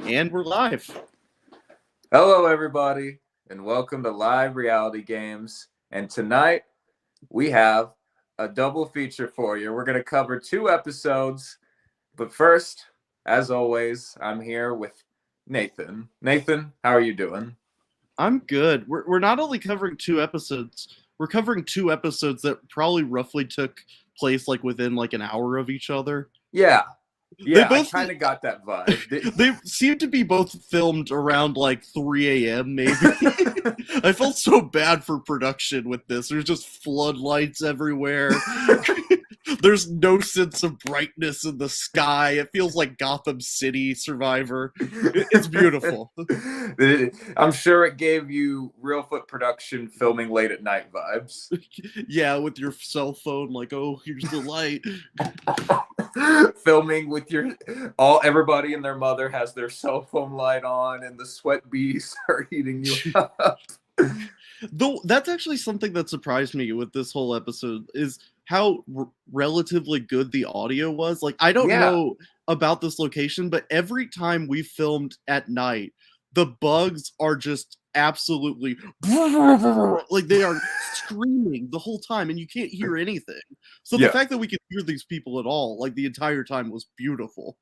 And we're live. Hello, everybody, and welcome to Live Reality Games. And tonight, we have a double feature for you. We're going to cover 2 episodes. But first, as always, I'm here with Nathan. Nathan, how are you doing? I'm good. We're not only covering 2 episodes, we're covering 2 episodes that probably roughly took place like within like an hour of each other. Yeah, They I both kind of got that vibe. they seem to be both filmed around like 3 a.m. maybe. I felt so bad for production with this. There's just floodlights everywhere. There's no sense of brightness in the sky. It feels like Gotham City Survivor. It's beautiful. I'm sure it gave you Real Foot Production filming late at night vibes. Yeah, with your cell phone, like, oh, here's the light. Filming with everybody and their mother has their cell phone light on, and the sweat bees are eating you up. Though that's actually something that surprised me with this whole episode is how relatively good the audio was. Like, I don't know about this location, but every time we filmed at night, the bugs are just absolutely like they are screaming the whole time and you can't hear anything. So the fact that we could hear these people at all, like the entire time, was beautiful.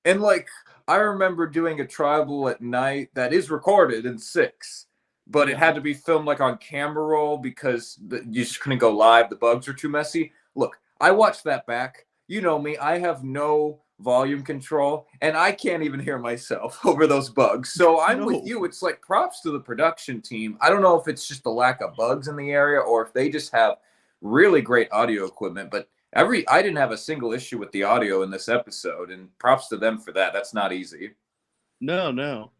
And like, I remember doing a tribal at night that is recorded in 6, but it had to be filmed like on camera roll because you just couldn't go live. The bugs are too messy. Look, I watched that back. You know me, I have no volume control, and I can't even hear myself over those bugs. So I'm with you. It's like props to the production team. I don't know if it's just the lack of bugs in the area or if they just have really great audio equipment, but I didn't have a single issue with the audio in this episode, and props to them for that. That's not easy. No.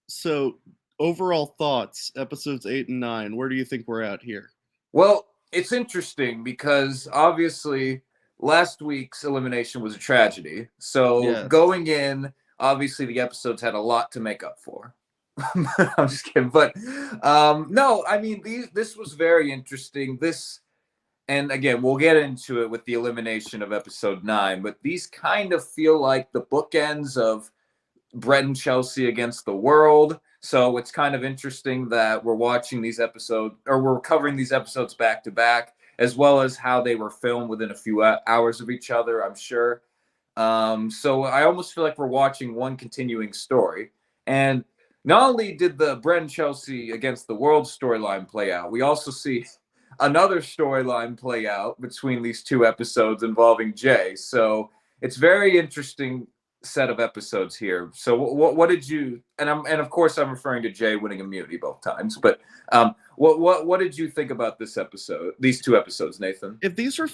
So overall thoughts, episodes 8 and 9, where do you think we're at here? Well, it's interesting because obviously last week's elimination was a tragedy. So going in, obviously the episodes had a lot to make up for. I'm just kidding. But no, I mean, this was very interesting. And again, we'll get into it with the elimination of episode 9, but these kind of feel like the bookends of Brett and Chelsea against the world. So it's kind of interesting that we're watching these episodes, or we're covering these episodes back to back, as well as how they were filmed within a few hours of each other, I'm sure. So I almost feel like we're watching one continuing story. And not only did the Brett and Chelsea against the world storyline play out, we also see another storyline play out between these 2 episodes involving Jay. So it's very interesting set of episodes here. So what did you, and of course I'm referring to Jay winning immunity both times, but what did you think about this episode, these 2 episodes, Nathan? If these were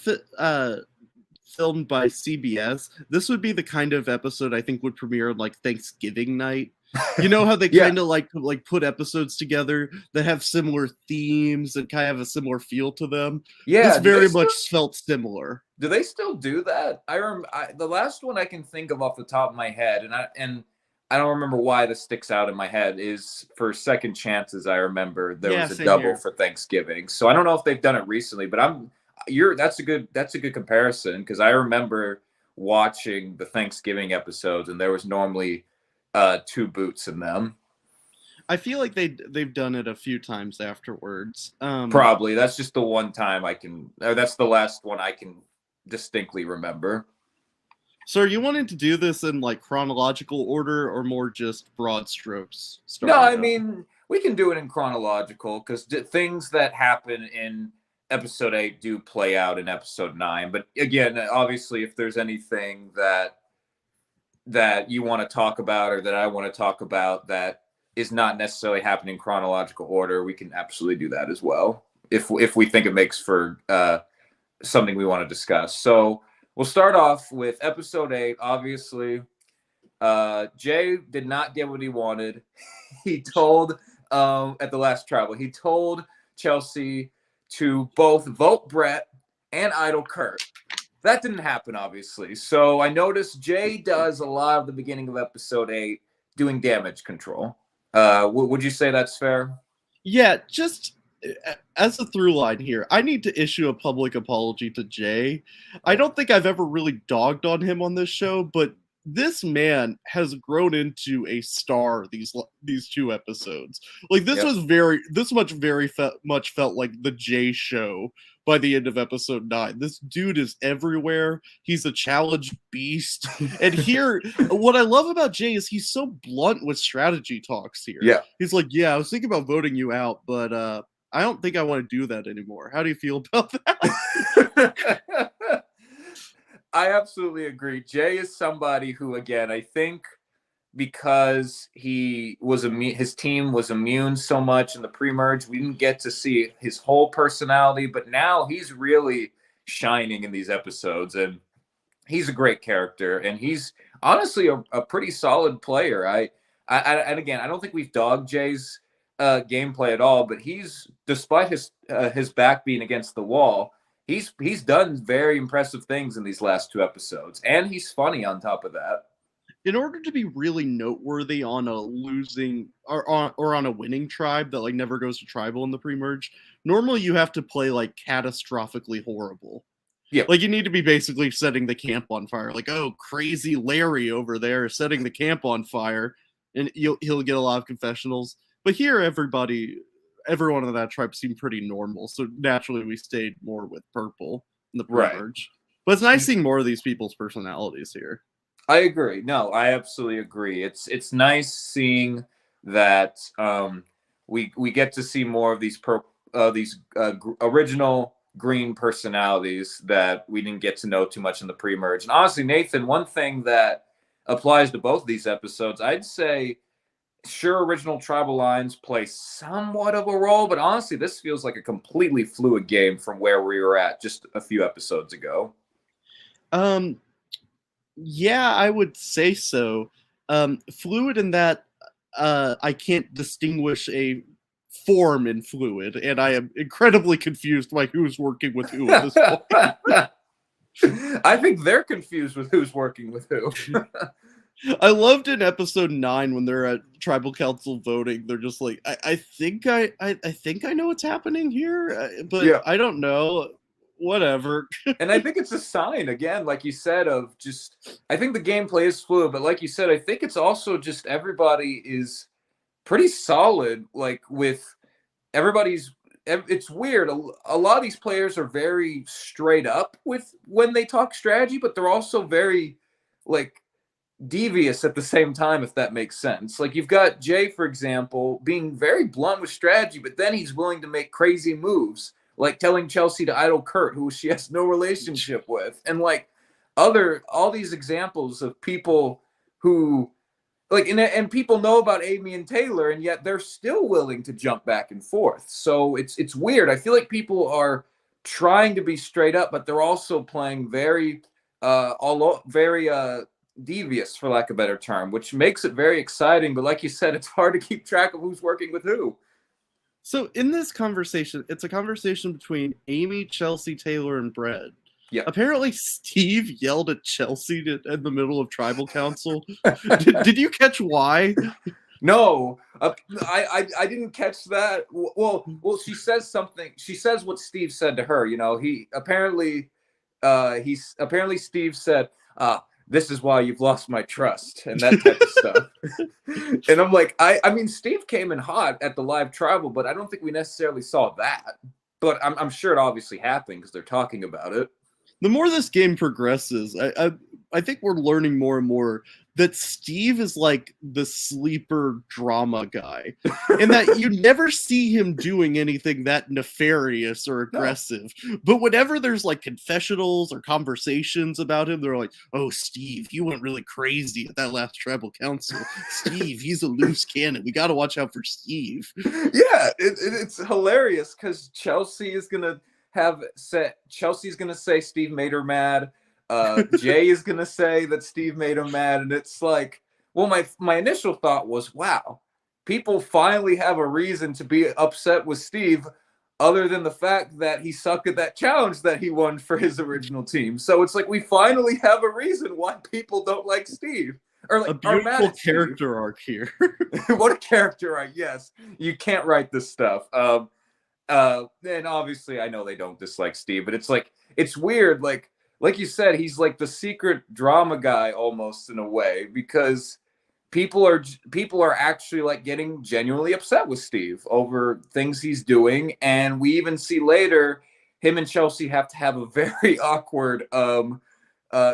filmed by CBS, this would be the kind of episode I think would premiere on like Thanksgiving night. You know how they kind of like put episodes together that have similar themes and kind of have a similar feel to them. Yeah, this very much felt similar. Do they still do that? I remember the last one I can think of off the top of my head, and I don't remember why this sticks out in my head, is for Second Chances. I remember there was a double for Thanksgiving. So I don't know if they've done it recently, but that's a good comparison, because I remember watching the Thanksgiving episodes and there was normally 2 boots in them. I feel like they've done it a few times afterwards. Probably that's just the one time that's the last one I can distinctly remember. So are you wanting to do this in like chronological order or more just broad strokes? No, I mean, we can do it in chronological because things that happen in episode 8 do play out in episode 9. But again, obviously, if there's anything that you want to talk about or that I want to talk about that is not necessarily happening in chronological order, we can absolutely do that as well if we think it makes for something we want to discuss. So we'll start off with episode 8. Obviously, Jay did not get what he wanted. He told at the last travel, he told Chelsea to both vote Brett and idol Kurt. That didn't happen, obviously. So I noticed Jay does a lot of the beginning of episode 8 doing damage control. Would you say that's fair? Yeah, just as a through line here, I need to issue a public apology to Jay. I don't think I've ever really dogged on him on this show, but this man has grown into a star these 2 episodes. Like this was very much felt like the Jay show by the end of episode 9. This dude is everywhere. He's a challenge beast. And here, what I love about Jay is he's so blunt with strategy talks here. Yeah. He's like, yeah, I was thinking about voting you out, but I don't think I want to do that anymore. How do you feel about that? I absolutely agree. Jay is somebody who, again, I think because his team was immune so much in the pre-merge, we didn't get to see his whole personality, but now he's really shining in these episodes, and he's a great character, and he's honestly a pretty solid player. And again, I don't think we've dogged Jay's gameplay at all, but despite his back being against the wall, he's done very impressive things in these last 2 episodes, and he's funny on top of that. In order to be really noteworthy on a losing or on a winning tribe that like never goes to tribal in the pre-merge, normally you have to play like catastrophically horrible. Yeah, like you need to be basically setting the camp on fire. Like, oh, crazy Larry over there is setting the camp on fire, and he'll get a lot of confessionals. But here, everyone in that tribe seemed pretty normal, so naturally we stayed more with purple in the pre-merge. Right. But it's nice seeing more of these people's personalities here. I agree. No, I absolutely agree. It's nice seeing that we get to see more of these original green personalities that we didn't get to know too much in the pre-merge. And honestly, Nathan, one thing that applies to both of these episodes, I'd say, sure, original tribal lines play somewhat of a role, but honestly, this feels like a completely fluid game from where we were at just a few episodes ago. Yeah, I would say so. Fluid in that I can't distinguish a form in fluid, and I am incredibly confused by who's working with who at this point. I think they're confused with who's working with who. I loved in episode 9 when they're at tribal council voting. They're just like, I think I know what's happening here, but yeah. I don't know. Whatever. And I think it's a sign, again, like you said, of just, I think the gameplay is fluid, but like you said, I think it's also just everybody is pretty solid, like with everybody's, it's weird. A lot of these players are very straight up with when they talk strategy, but they're also very like devious at the same time, if that makes sense. Like you've got Jay, for example, being very blunt with strategy, but then he's willing to make crazy moves, like telling Chelsea to idle Kurt, who she has no relationship with. And like all these examples of people who like, and people know about Amy and Taylor, and yet they're still willing to jump back and forth. So it's weird. I feel like people are trying to be straight up, but they're also playing very devious, for lack of a better term, which makes it very exciting. But like you said, it's hard to keep track of who's working with who. So in this conversation, it's a conversation between Amy, Chelsea, Taylor, and Brett. Yeah. Apparently, Steve yelled at Chelsea in the middle of tribal council. Did you catch why? No, I didn't catch that. Well, she says something. She says what Steve said to her. You know, Steve said, "This is why you've lost my trust," and that type of stuff. And I'm like, I mean, Steve came in hot at the live tribal, but I don't think we necessarily saw that. But I'm sure it obviously happened because they're talking about it. The more this game progresses, I think we're learning more and more that Steve is like the sleeper drama guy, and that you never see him doing anything that nefarious or aggressive. No. But whenever there's like confessionals or conversations about him, they're like, "Oh, Steve, you went really crazy at that last tribal council. Steve, he's a loose cannon. We got to watch out for Steve." Yeah, it's hilarious because Chelsea's gonna say Steve made her mad. Jay is gonna say that Steve made him mad, and it's like, well, my initial thought was, wow, people finally have a reason to be upset with Steve, other than the fact that he sucked at that challenge that he won for his original team. So it's like we finally have a reason why people don't like Steve. Or like, a beautiful character arc here. What a character arc! Yes, you can't write this stuff. And obviously I know they don't dislike Steve, but it's like, it's weird. Like like you said, he's like the secret drama guy almost in a way, because people are actually like getting genuinely upset with Steve over things he's doing, and we even see later him and Chelsea have to have a very awkward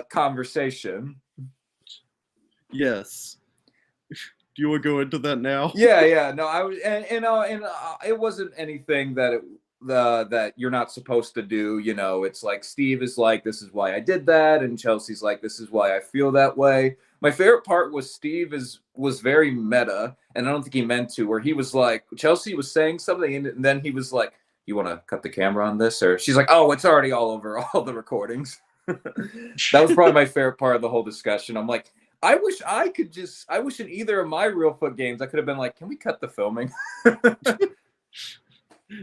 conversation. Yes. Do you want to go into that now? Yeah. No, I was, and it wasn't anything that that you're not supposed to do. You know, it's like Steve is like, "This is why I did that," and Chelsea's like, "This is why I feel that way." My favorite part was Steve was very meta, and I don't think he meant to. Where he was like, Chelsea was saying something, and then he was like, "You want to cut the camera on this?" Or she's like, "Oh, it's already all over all the recordings." That was probably my favorite part of the whole discussion. I'm like, I wish in either of my Real Foot games I could have been like, can we cut the filming?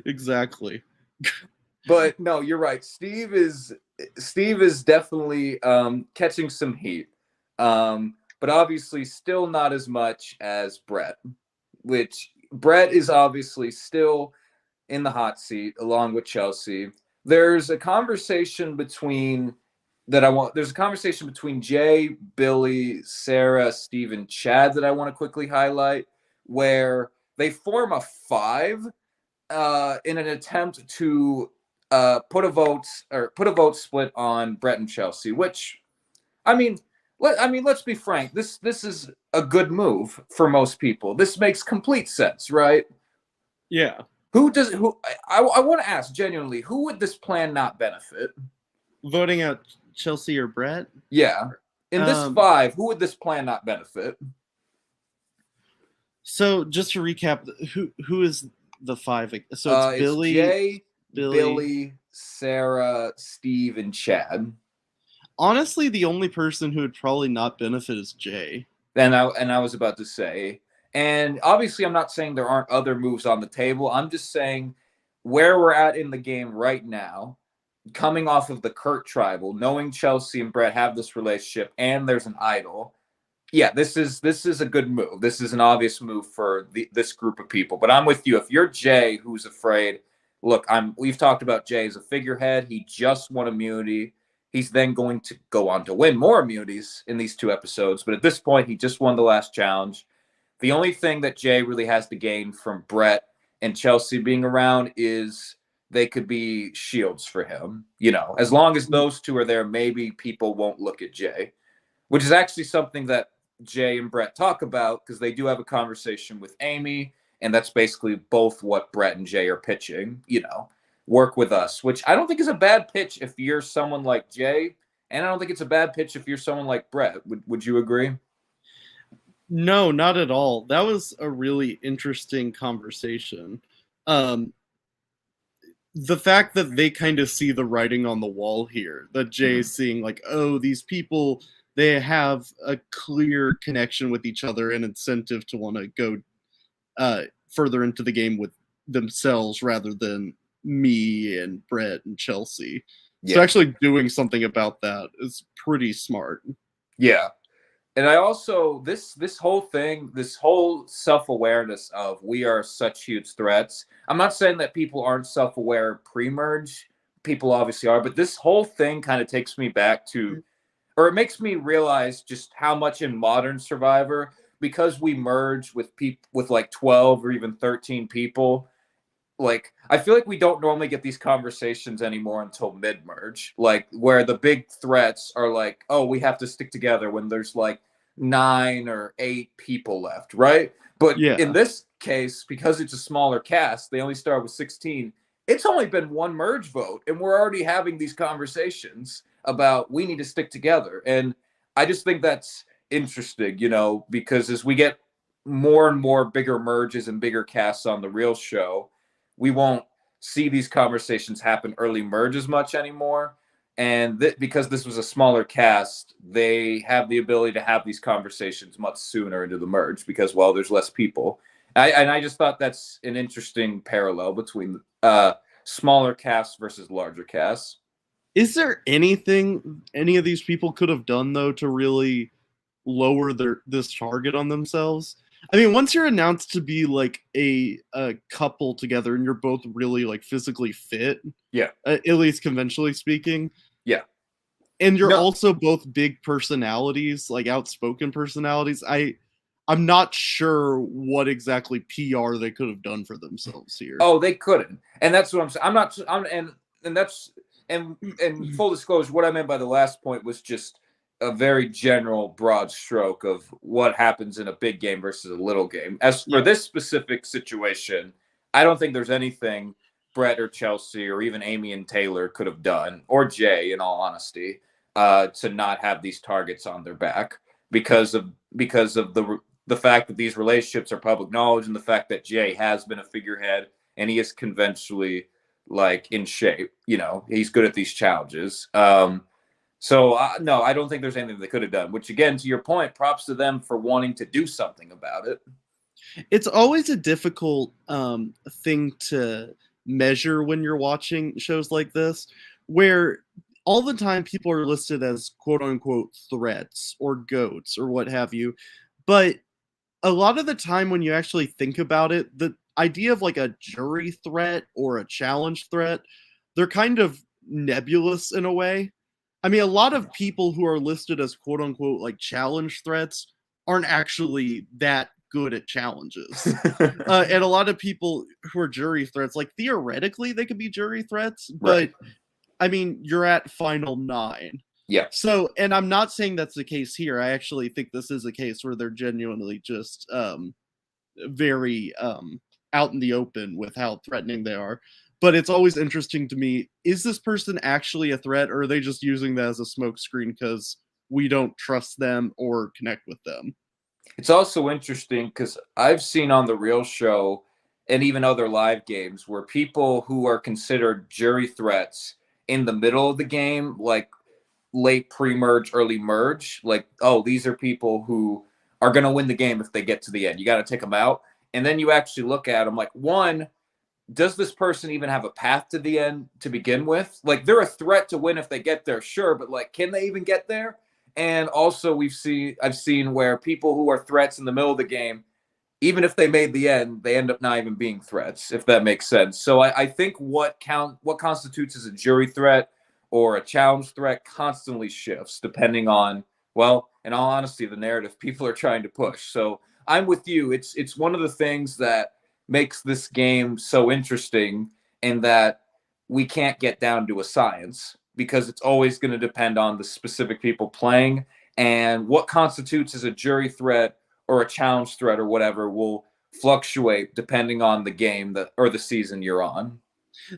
Exactly. But no, you're right. Steve is definitely catching some heat. But obviously still not as much as Brett, which Brett is obviously still in the hot seat along with Chelsea. There's a conversation between Jay, Billy, Sarah, Steve, and Chad that I want to quickly highlight, where they form a 5 in an attempt to put a vote split on Brett and Chelsea. Which, I mean, let's be frank. This is a good move for most people. This makes complete sense, right? Yeah. I want to ask genuinely, who would this plan not benefit? Voting out Chelsea or Brett? Yeah. In this 5, who would this plan not benefit? So just to recap, who is the 5? So it's Billy, Jay, Billy, Sarah, Steve, and Chad. Honestly, the only person who would probably not benefit is Jay. And I was about to say, and obviously I'm not saying there aren't other moves on the table. I'm just saying where we're at in the game right now, coming off of the Kurt tribal, knowing Chelsea and Brett have this relationship, and there's an idol. Yeah, this is a good move. This is an obvious move for this group of people. But I'm with you. If you're Jay, who's afraid, look, we've talked about Jay as a figurehead. He just won immunity. He's then going to go on to win more immunities in these 2 episodes. But at this point, he just won the last challenge. The only thing that Jay really has to gain from Brett and Chelsea being around is they could be shields for him. You know, as long as those 2 are there, maybe people won't look at Jay, which is actually something that Jay and Brett talk about, because they do have a conversation with Amy, and that's basically both what Brett and Jay are pitching, you know, work with us, which I don't think is a bad pitch if you're someone like Jay, and I don't think it's a bad pitch if you're someone like Brett. Would you agree? No, not at all. That was a really interesting conversation. The fact that they kind of see the writing on the wall here, that Jay is seeing like, oh, these people, they have a clear connection with each other and incentive to want to go further into the game with themselves rather than me and Brett and Chelsea. Yeah. So actually doing something about that is pretty smart. Yeah. And I also, this whole thing, this whole self-awareness of we are such huge threats. I'm not saying that people aren't self-aware pre-merge. People obviously are. But this whole thing kind of takes me back to, or it makes me realize just how much in modern Survivor, because we merge with people with like 12 or even 13 people, like I feel like we don't normally get these conversations anymore until mid-merge, like where the big threats are like, oh, we have to stick together when there's like 9 or 8 people left, right? But in this case, because it's a smaller cast, they only start with 16. It's only been 1 merge vote, and we're already having these conversations about we need to stick together. And I just think that's interesting, you know, because as we get more and more bigger merges and bigger casts on the real show, we won't see these conversations happen early merge as much anymore. And because this was a smaller cast, they have the ability to have these conversations much sooner into the merge because, well, there's less people. And I just thought that's an interesting parallel between smaller casts versus larger casts. Is there anything any of these people could have done, though, to really lower this target on themselves? I mean, once you're announced to be like a couple together and you're both really like physically fit, yeah, at least conventionally speaking, yeah, And you're also both big personalities, like outspoken personalities. I'm not sure what exactly PR they could have done for themselves here. Oh, they couldn't. And that's what I'm saying. I'm not and that's and full disclosure, what I meant by the last point was just a very general broad stroke of what happens in a big game versus a little game. As for this specific situation, I don't think there's anything Brett or Chelsea or even Amy and Taylor could have done, or Jay, in all honesty, to not have these targets on their back because of the fact that these relationships are public knowledge, and the fact that Jay has been a figurehead and he is conventionally like in shape. You know, he's good at these challenges. So no, I don't think there's anything they could have done. Which, again, to your point, props to them for wanting to do something about it. It's always a difficult thing to measure when you're watching shows like this, where all the time people are listed as quote unquote threats or goats or what have you. But a lot of the time when you actually think about it, the idea of like a jury threat or a challenge threat, they're kind of nebulous in a way. I mean, a lot of people who are listed as quote unquote like challenge threats aren't actually that good at challenges. And a lot of people who are jury threats, like theoretically they could be jury threats, but I mean, you're at final 9. Yeah. So, and I'm not saying that's the case here. I actually think this is a case where they're genuinely just very out in the open with how threatening they are. But it's always interesting to me, is this person actually a threat, or are they just using that as a smokescreen because we don't trust them or connect with them? It's also interesting because I've seen on The Real Show and even other live games where people who are considered jury threats in the middle of the game, like late pre-merge, early merge, like, oh, these are people who are going to win the game if they get to the end. You got to take them out. And then you actually look at them like, one, does this person even have a path to the end to begin with? Like, they're a threat to win if they get there, sure, but like, can they even get there? And also I've seen where people who are threats in the middle of the game, even if they made the end, they end up not even being threats, if that makes sense. So I think what constitutes as a jury threat or a challenge threat constantly shifts depending on, well, in all honesty, the narrative people are trying to push. So I'm with you. It's one of the things that makes this game so interesting, in that we can't get down to a science, because it's always going to depend on the specific people playing, and what constitutes as a jury threat or a challenge threat or whatever will fluctuate depending on the game or the season you're on.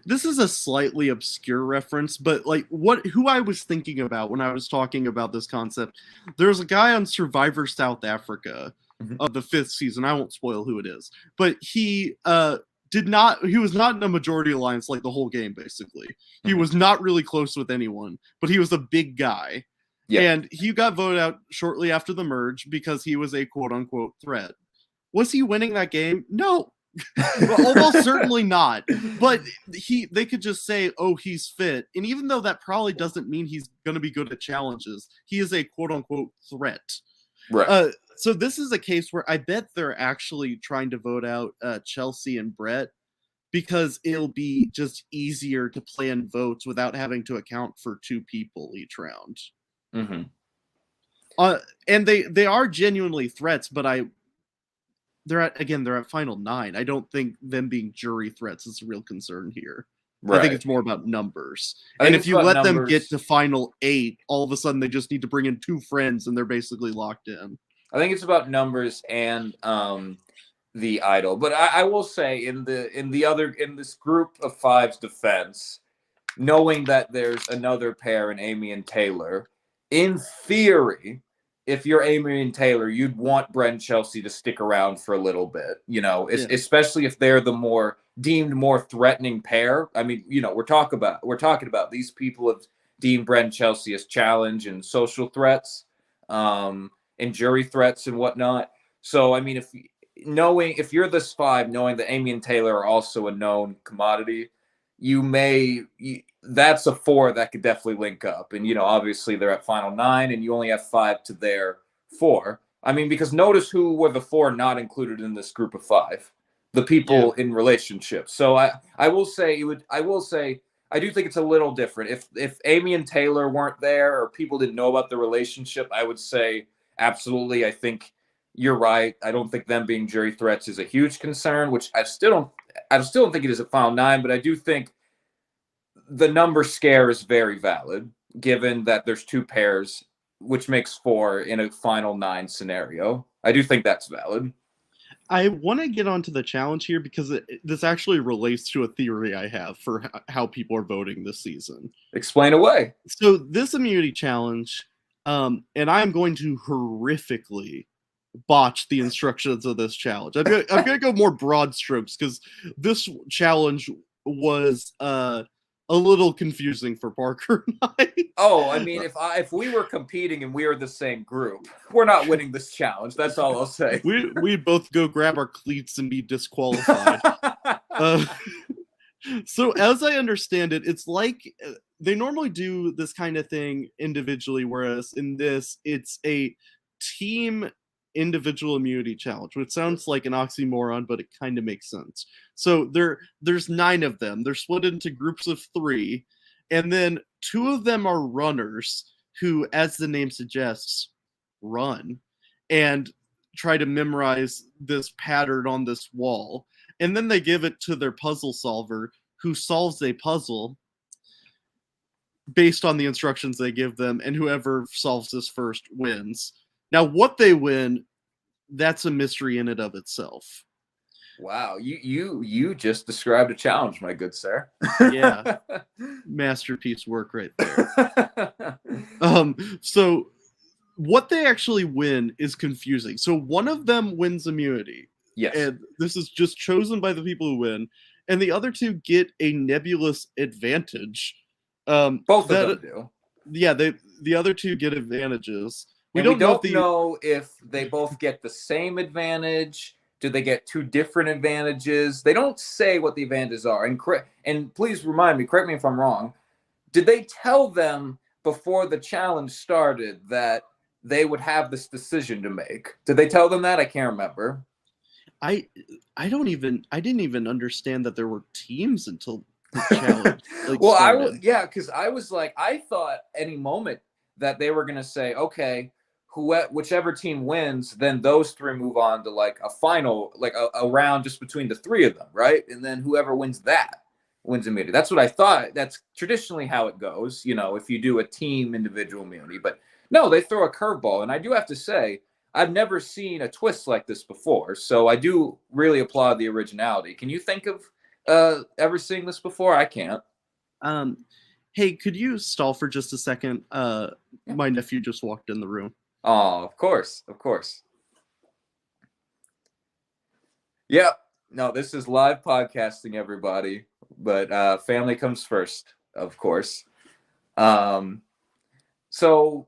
This is a slightly obscure reference, but like who I was thinking about when I was talking about this concept, there's a guy on Survivor South Africa of the 5th season. I won't spoil who it is, but he was not in a majority alliance like the whole game, basically. He was not really close with anyone, but he was a big guy. Yeah. And he got voted out shortly after the merge because he was a quote unquote threat. Was he winning that game? No. Almost certainly not. But they could just say, oh, he's fit. And even though that probably doesn't mean he's going to be good at challenges, he is a quote unquote threat. Right. So this is a case where I bet they're actually trying to vote out Chelsea and Brett, because it'll be just easier to plan votes without having to account for 2 people each round. Mm-hmm. And they are genuinely threats, but they're at final 9. I don't think them being jury threats is a real concern here. Right. I think it's more about numbers. And if you let them get to final 8, all of a sudden they just need to bring in 2 friends and they're basically locked in. I think it's about numbers and the idol. But I will say, in this group of 5's defense, knowing that there's another pair in Amy and Taylor, in theory, if you're Amy and Taylor, you'd want Brent and Chelsea to stick around for a little bit, especially if they're the deemed more threatening pair. I mean, we're talking about these people have deemed Brent and Chelsea as challenge and social threats, and jury threats and whatnot. So, I mean, if you're this 5, knowing that Amy and Taylor are also a known commodity, that's a 4 that could definitely link up. And, obviously they're at final 9 and you only have 5 to their 4. I mean, because notice who were the 4 not included in this group of 5, the people in relationships. So I will say I do think it's a little different. If Amy and Taylor weren't there or people didn't know about the relationship, I would say absolutely. I think you're right. I don't think them being jury threats is a huge concern, which I still don't think it is a final 9, but I do think the number scare is very valid, given that there's 2 pairs, which makes 4 in a final 9 scenario. I do think that's valid. I want to get onto the challenge here because this actually relates to a theory I have for how people are voting this season. Explain away. So this immunity challenge, and I'm going to horrifically botch the instructions of this challenge. I'm gonna go more broad strokes because this challenge was a little confusing for Parker and I. Oh, I mean, if we were competing and we were the same group, we're not winning this challenge. That's all I'll say. We'd both go grab our cleats and be disqualified. So as I understand it, it's like they normally do this kind of thing individually, whereas in this, it's a team individual immunity challenge, which sounds like an oxymoron, but it kind of makes sense. So there's 9 of them. They're split into groups of 3, and then 2 of them are runners who, as the name suggests, run and try to memorize this pattern on this wall. And then they give it to their puzzle solver who solves a puzzle based on the instructions they give them, and whoever solves this first wins. Now, what they win, that's a mystery in and of itself. Wow, you just described a challenge, my good sir. Yeah, masterpiece work right there. So what they actually win is confusing. So one of them wins immunity. Yes. And this is just chosen by the people who win. And the other 2 get a nebulous advantage. Both of them do. Yeah, the other 2 get advantages. We don't know if they both get the same advantage. Do they get 2 different advantages? They don't say what the advantages are. And please remind me, correct me if I'm wrong. Did they tell them before the challenge started that they would have this decision to make? Did they tell them that? I can't remember. I didn't even understand that there were teams until the challenge. Well, because I was like, I thought any moment that they were gonna say, okay, whichever team wins, then those 3 move on to like a final, like a round just between the 3 of them, right? And then whoever wins that wins immunity. That's what I thought. That's traditionally how it goes, if you do a team individual immunity. But no, they throw a curveball, and I do have to say, I've never seen a twist like this before, so I do really applaud the originality. Can you think of ever seeing this before? I can't. Hey, could you stall for just a second? Yeah. My nephew just walked in the room. Oh, of course. Yep. No, this is live podcasting, everybody. But family comes first, of course. So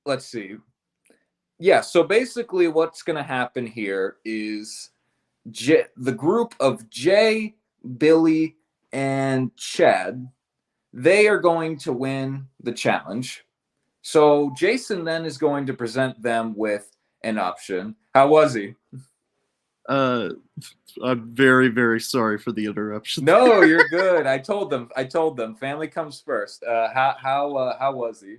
let's see. Yeah, so basically what's going to happen here is the group of Jay, Billy, and Chad, they are going to win the challenge. So Jason then is going to present them with an option. How was he? I'm very, very sorry for the interruption. No, you're good. I told them. Family comes first. How was he?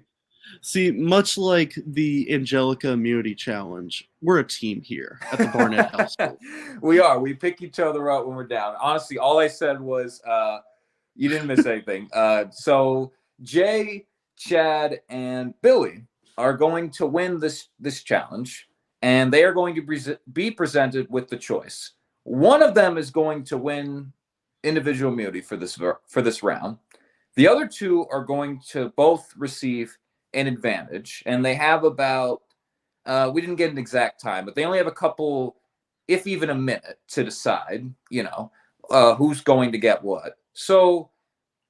See, much like the Angelica immunity challenge, we're a team here at the Barnett household. We are. We pick each other up when we're down. Honestly, all I said was you didn't miss anything. So Jay, Chad, and Billy are going to win this challenge, and they are going to be presented with the choice. One of them is going to win individual immunity for this round. The other 2 are going to both receive an advantage, and they have about we didn't get an exact time, but they only have a couple, if even a minute, to decide who's going to get what. So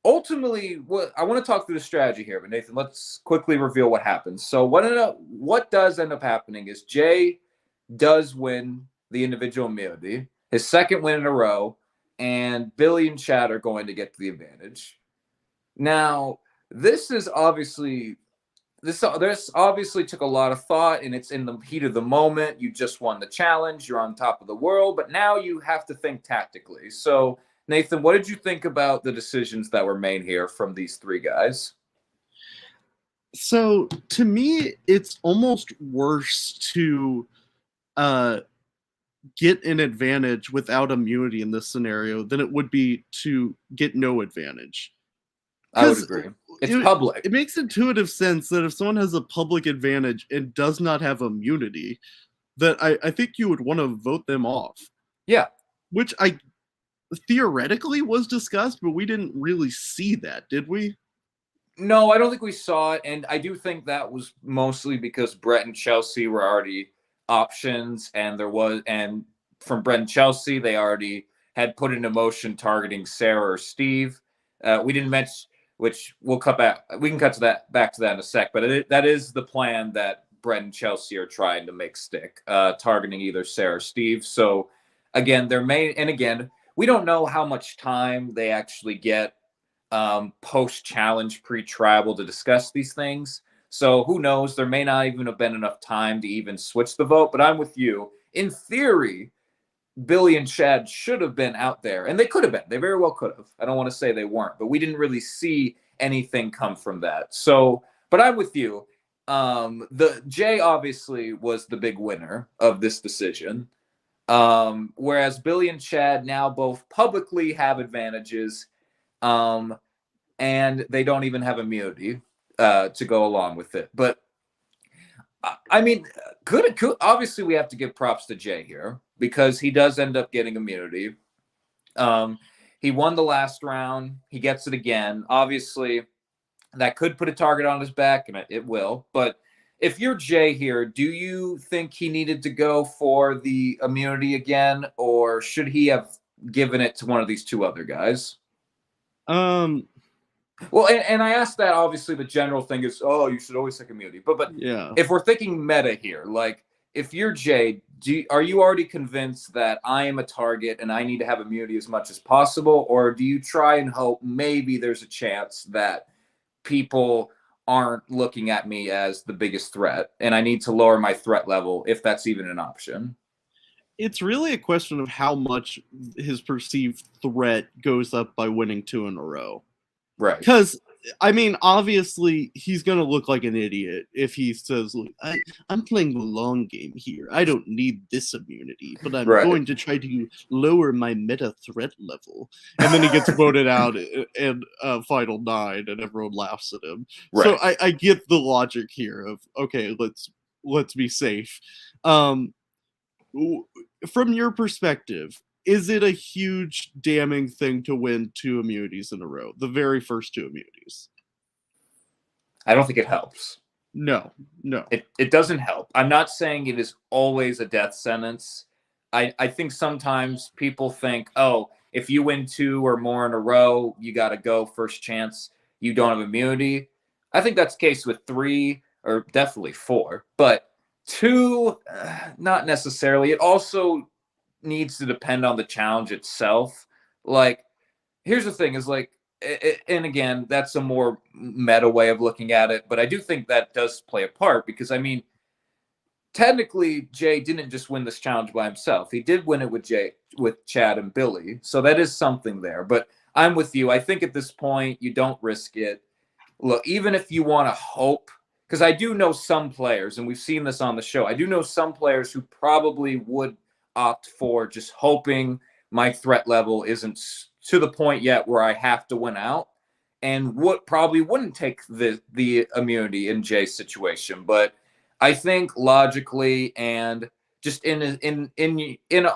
ultimately, what I want to talk through the strategy here, but Nathan, let's quickly reveal what happens. So what does end up happening is Jay does win the individual immunity, his second win in a row, and Billy and Chad are going to get the advantage. Now, this obviously took a lot of thought, and it's in the heat of the moment. You just won the challenge. You're on top of the world, but now you have to think tactically. So Nathan, what did you think about the decisions that were made here from these three guys? So to me, it's almost worse to get an advantage without immunity in this scenario than it would be to get no advantage. I would agree. It's public. It makes intuitive sense that if someone has a public advantage and does not have immunity, that I think you would want to vote them off. Yeah. Which I theoretically was discussed, but we didn't really see that, did we? No, I don't think we saw it. And I do think that was mostly because Brett and Chelsea were already options, and from Brett and Chelsea, they already had put into motion targeting Sarah or Steve. We didn't mention, which we'll cut back. We can cut to that back to that in a sec. But that is the plan that Brett and Chelsea are trying to make stick, targeting either Sarah or Steve. So again, we don't know how much time they actually get post-challenge, pre-tribal to discuss these things. So who knows? There may not even have been enough time to even switch the vote. But I'm with you. In theory, Billy and Chad should have been out there, and they could have been. They very well could have. I don't want to say they weren't, but we didn't really see anything come from that. So, but I'm with you. The Jay obviously was the big winner of this decision. Whereas Billy and Chad now both publicly have advantages, and they don't even have immunity to go along with it. But I mean, could obviously we have to give props to Jay here because he does end up getting immunity. He won the last round. He gets it again. Obviously, that could put a target on his back, and it will. But if you're Jay here, do you think he needed to go for the immunity again, or should he have given it to one of these two other guys? Well, and I asked that, obviously the general thing is, oh, you should always take immunity. But yeah, if we're thinking meta here, like if you're Jay, are you already convinced that I am a target and I need to have immunity as much as possible? Or do you try and hope maybe there's a chance that people aren't looking at me as the biggest threat and I need to lower my threat level if that's even an option? It's really a question of how much his perceived threat goes up by winning 2 in a row. Right. Because, I mean, obviously, he's going to look like an idiot if he says, look, I'm playing the long game here. I don't need this immunity, but I'm going to try to lower my meta threat level. And then he gets voted out in Final 9, and everyone laughs at him. Right. So I get the logic here of, okay, let's be safe. From your perspective, is it a huge damning thing to win 2 immunities in a row? The very first 2 immunities. I don't think it helps. No. It doesn't help. I'm not saying it is always a death sentence. I think sometimes people think, oh, if you win 2 or more in a row, you got to go first chance. You don't have immunity. I think that's the case with 3 or definitely 4. But 2, not necessarily. It also needs to depend on the challenge itself. Like, here's the thing is like, and again, that's a more meta way of looking at it, but I do think that does play a part because, I mean, technically Jay didn't just win this challenge by himself. He did win it with Chad and Billy. So that is something there, but I'm with you. I think at this point you don't risk it. Look, even if you want to hope, because I do know some players, and we've seen this on the show, I do know some players who probably would opt for just hoping my threat level isn't to the point yet where I have to win out, and probably wouldn't take the immunity in Jay's situation. But I think logically and just in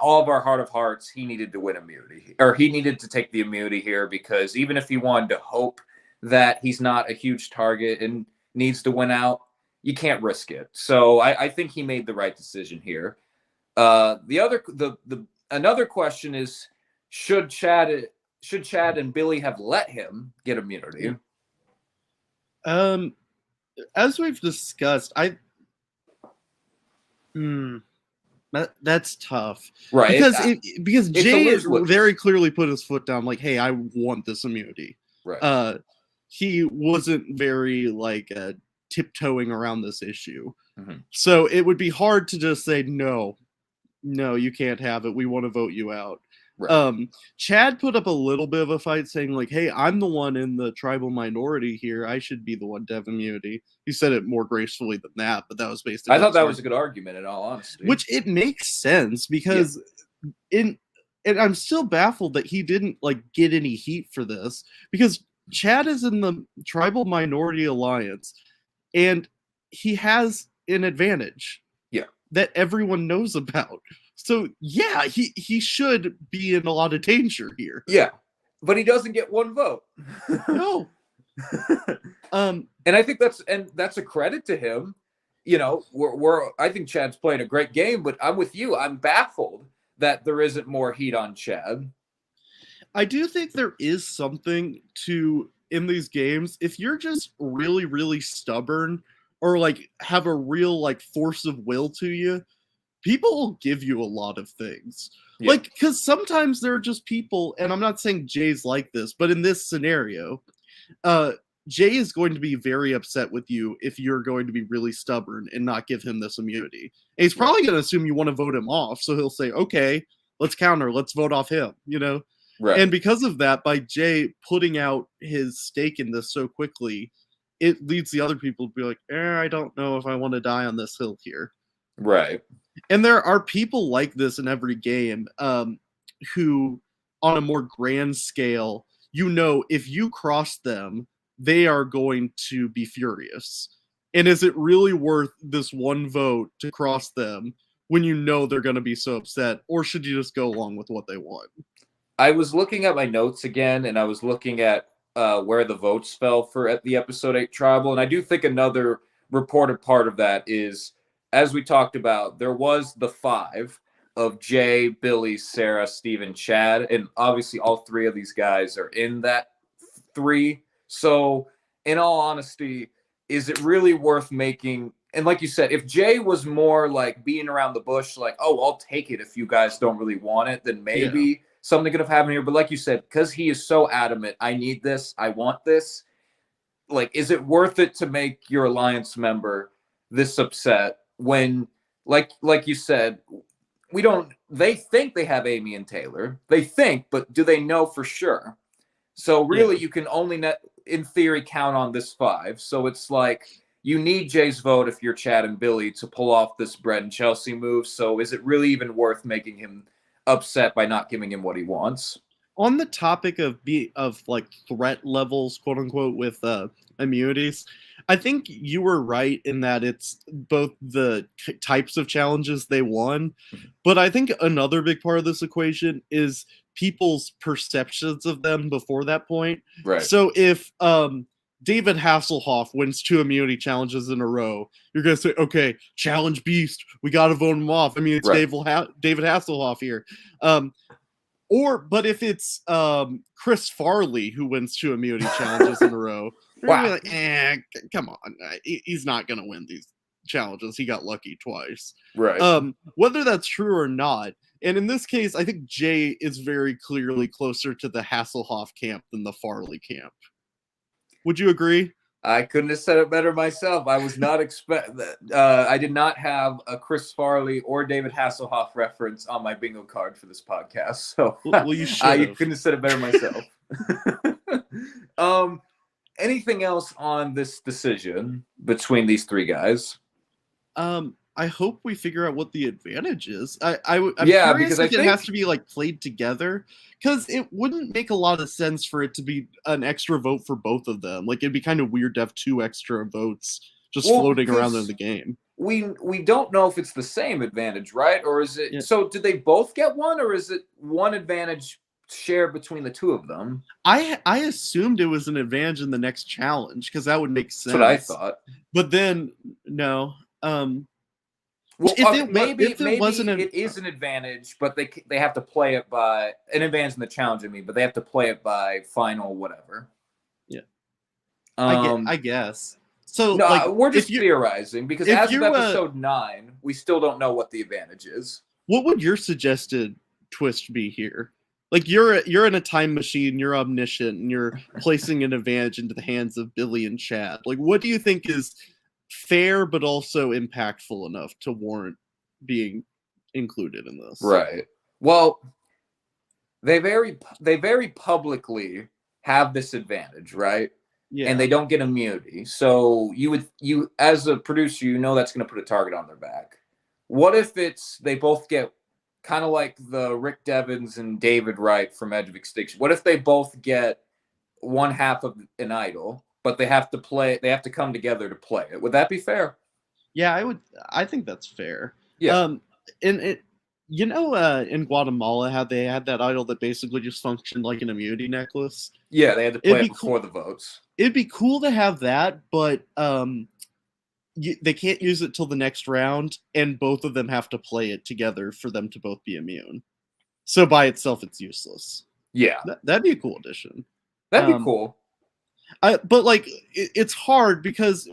all of our heart of hearts, he needed to win immunity, or he needed to take the immunity here, because even if he wanted to hope that he's not a huge target and needs to win out, you can't risk it. So I think he made the right decision here. Another question is, should Chad and Billy have let him get immunity? As we've discussed, that's tough, right? Because Jay very clearly put his foot down, like, "Hey, I want this immunity." Right. He wasn't very tiptoeing around this issue, mm-hmm. So it would be hard to just say no, you can't have it. We want to vote you out. Right. Chad put up a little bit of a fight saying like, hey, I'm the one in the tribal minority here. I should be the one to have immunity. He said it more gracefully than that, but that was basically I thought that was a good argument, in all honesty. Which it makes sense because and I'm still baffled that he didn't like get any heat for this because Chad is in the tribal minority alliance and he has an advantage that everyone knows about. So yeah, he should be in a lot of danger here. Yeah, but he doesn't get one vote. No. And I think that's a credit to him. You know, I think Chad's playing a great game, but I'm with you. I'm baffled that there isn't more heat on Chad. I do think there is something to in these games. If you're just really, really stubborn or like have a real like force of will to you, people will give you a lot of things. Yeah. Like, because sometimes there are just people, and I'm not saying Jay's like this, but in this scenario, Jay is going to be very upset with you if you're going to be really stubborn and not give him this immunity. And he's probably going to assume you want to vote him off, so he'll say, okay, let's counter, let's vote off him, you know? Right. And because of that, by Jay putting out his stake in this so quickly, it leads the other people to be like, I don't know if I want to die on this hill here. Right. And there are people like this in every game who, on a more grand scale, you know, if you cross them, they are going to be furious. And is it really worth this one vote to cross them when you know they're going to be so upset? Or should you just go along with what they want? I was looking at my notes again, and I was looking at where the votes fell for the episode 8 tribal. And I do think another reported part of that is, as we talked about, there was the 5 of Jay, Billy, Sarah, Steven, Chad. And obviously all 3 of these guys are in that 3. So in all honesty, is it really worth making? And like you said, if Jay was more like being around the bush, like, oh, I'll take it if you guys don't really want it, then maybe something could have happened here. But like you said, because he is so adamant, I need this, I want this. Like, is it worth it to make your alliance member this upset when, like you said, they think they have Amy and Taylor. They think, but do they know for sure? So really, you can only, in theory, count on this 5. So it's like you need Jay's vote if you're Chad and Billy to pull off this Brett and Chelsea move. So is it really even worth making him upset by not giving him what he wants? On the topic of like threat levels, quote unquote, with immunities, I think you were right in that it's both the types of challenges they won, but I think another big part of this equation is people's perceptions of them before that point. Right. So if David Hasselhoff wins 2 immunity challenges in a row, you're going to say, okay, challenge beast, we got to vote him off. I mean, it's David Hasselhoff here. But if it's Chris Farley who wins 2 immunity challenges in a row, wow, like, come on, he's not going to win these challenges. He got lucky twice. Right. Whether that's true or not, and in this case, I think Jay is very clearly closer to the Hasselhoff camp than the Farley camp. Would you agree? I couldn't have said it better myself. I was not I did not have a Chris Farley or David Hasselhoff reference on my bingo card for this podcast. So well, you should. You couldn't have said it better myself. Anything else on this decision between these 3 guys? I hope we figure out what the advantage is. I'm curious because it has to be like played together, because it wouldn't make a lot of sense for it to be an extra vote for both of them. Like, it'd be kind of weird to have 2 extra votes just floating around in the game. We don't know if it's the same advantage, right? Or is it so did they both get one, or is it one advantage shared between the 2 of them? I assumed it was an advantage in the next challenge, because that would make sense. That's what I thought. But then no. Well, maybe it is an advantage, but they have to play it by an advantage in the challenge. I mean, but they have to play it by final whatever. Yeah, I guess. So no, like, we're just theorizing because as of episode 9, we still don't know what the advantage is. What would your suggested twist be here? Like, you're in a time machine, you're omniscient, and you're placing an advantage into the hands of Billy and Chad. Like, what do you think is fair but also impactful enough to warrant being included in this? Right. Well, they very publicly have this advantage, right? Yeah. And they don't get immunity. So you as a producer, you know that's going to put a target on their back. What if they both get kind of like the Rick Devens and David Wright from Edge of Extinction? What if they both get one half of an idol, but they have to come together to play it? Would that be fair? Yeah, I think that's fair. Yeah. And it, in Guatemala, how they had that idol that basically just functioned like an immunity necklace. Yeah, they had to play it before the votes. It'd be cool to have that, but they can't use it till the next round, and both of them have to play it together for them to both be immune. So by itself, it's useless. Yeah, that'd be a cool addition. That'd be cool. But like, it's hard because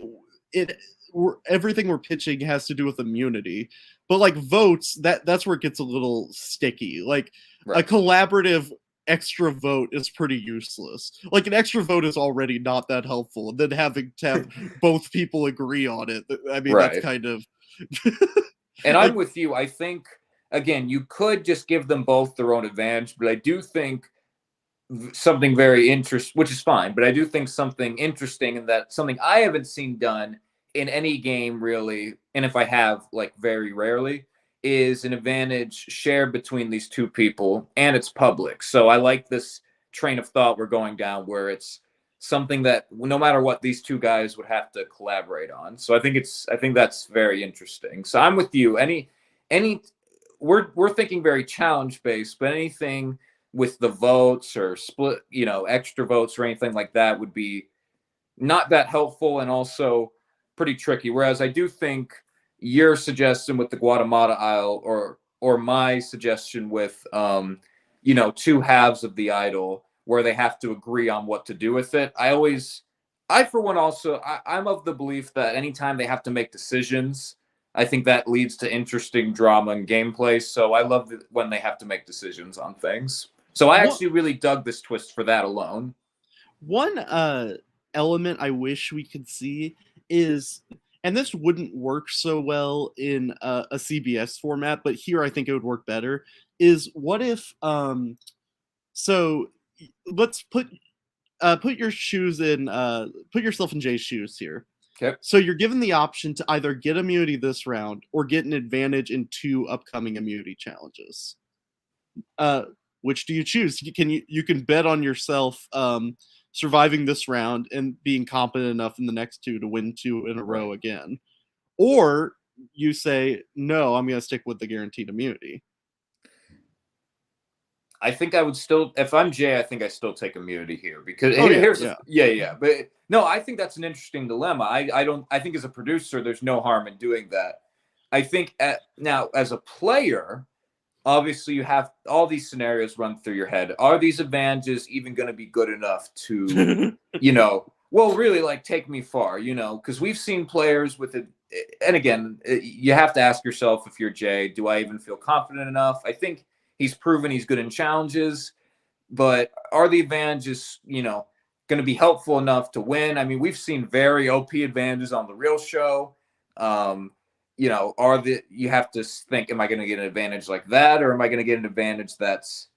everything we're pitching has to do with immunity. But like votes, that's where it gets a little sticky. Like a collaborative extra vote is pretty useless. Like an extra vote is already not that helpful, and then having to have both people agree on it, I mean, that's kind of and I'm with you. I think, again, you could just give them both their own advantage, but I do think something very interesting, which is fine, but I do think something interesting, and that something I haven't seen done in any game really, and if I have, like, very rarely, is an advantage shared between these two people, and it's public. So I like this train of thought we're going down, where it's something that no matter what, these two guys would have to collaborate on. So I think that's very interesting. So I'm with you. We're thinking very challenge based, but anything with the votes or split, extra votes or anything like that would be not that helpful, and also pretty tricky. Whereas I do think your suggestion with the Guatemala idol, or my suggestion with two halves of the idol where they have to agree on what to do with it. I for one also, I'm of the belief that anytime they have to make decisions, I think that leads to interesting drama and gameplay. So I love when they have to make decisions on things. So I actually really dug this twist for that alone. One element I wish we could see is, and this wouldn't work so well in a CBS format, but here I think it would work better, is what if, so let's put your shoes in, put yourself in Jay's shoes here. Okay. So you're given the option to either get immunity this round or get an advantage in 2 upcoming immunity challenges. Which do you choose? You can bet on yourself surviving this round and being competent enough in the next 2 to win 2 in a row again. Or you say, no, I'm going to stick with the guaranteed immunity. I think I would still, if I'm Jay, I think I still take immunity here, because but no, I think that's an interesting dilemma. I think as a producer, there's no harm in doing that. I think now as a player, obviously you have all these scenarios run through your head. Are these advantages even going to be good enough to, really like take me far, because we've seen players with it. And again, you have to ask yourself, if you're Jay, do I even feel confident enough? I think he's proven he's good in challenges, but are the advantages, going to be helpful enough to win? I mean, we've seen very OP advantages on the real show. You have to think, am I going to get an advantage like that, or am I going to get an advantage that's,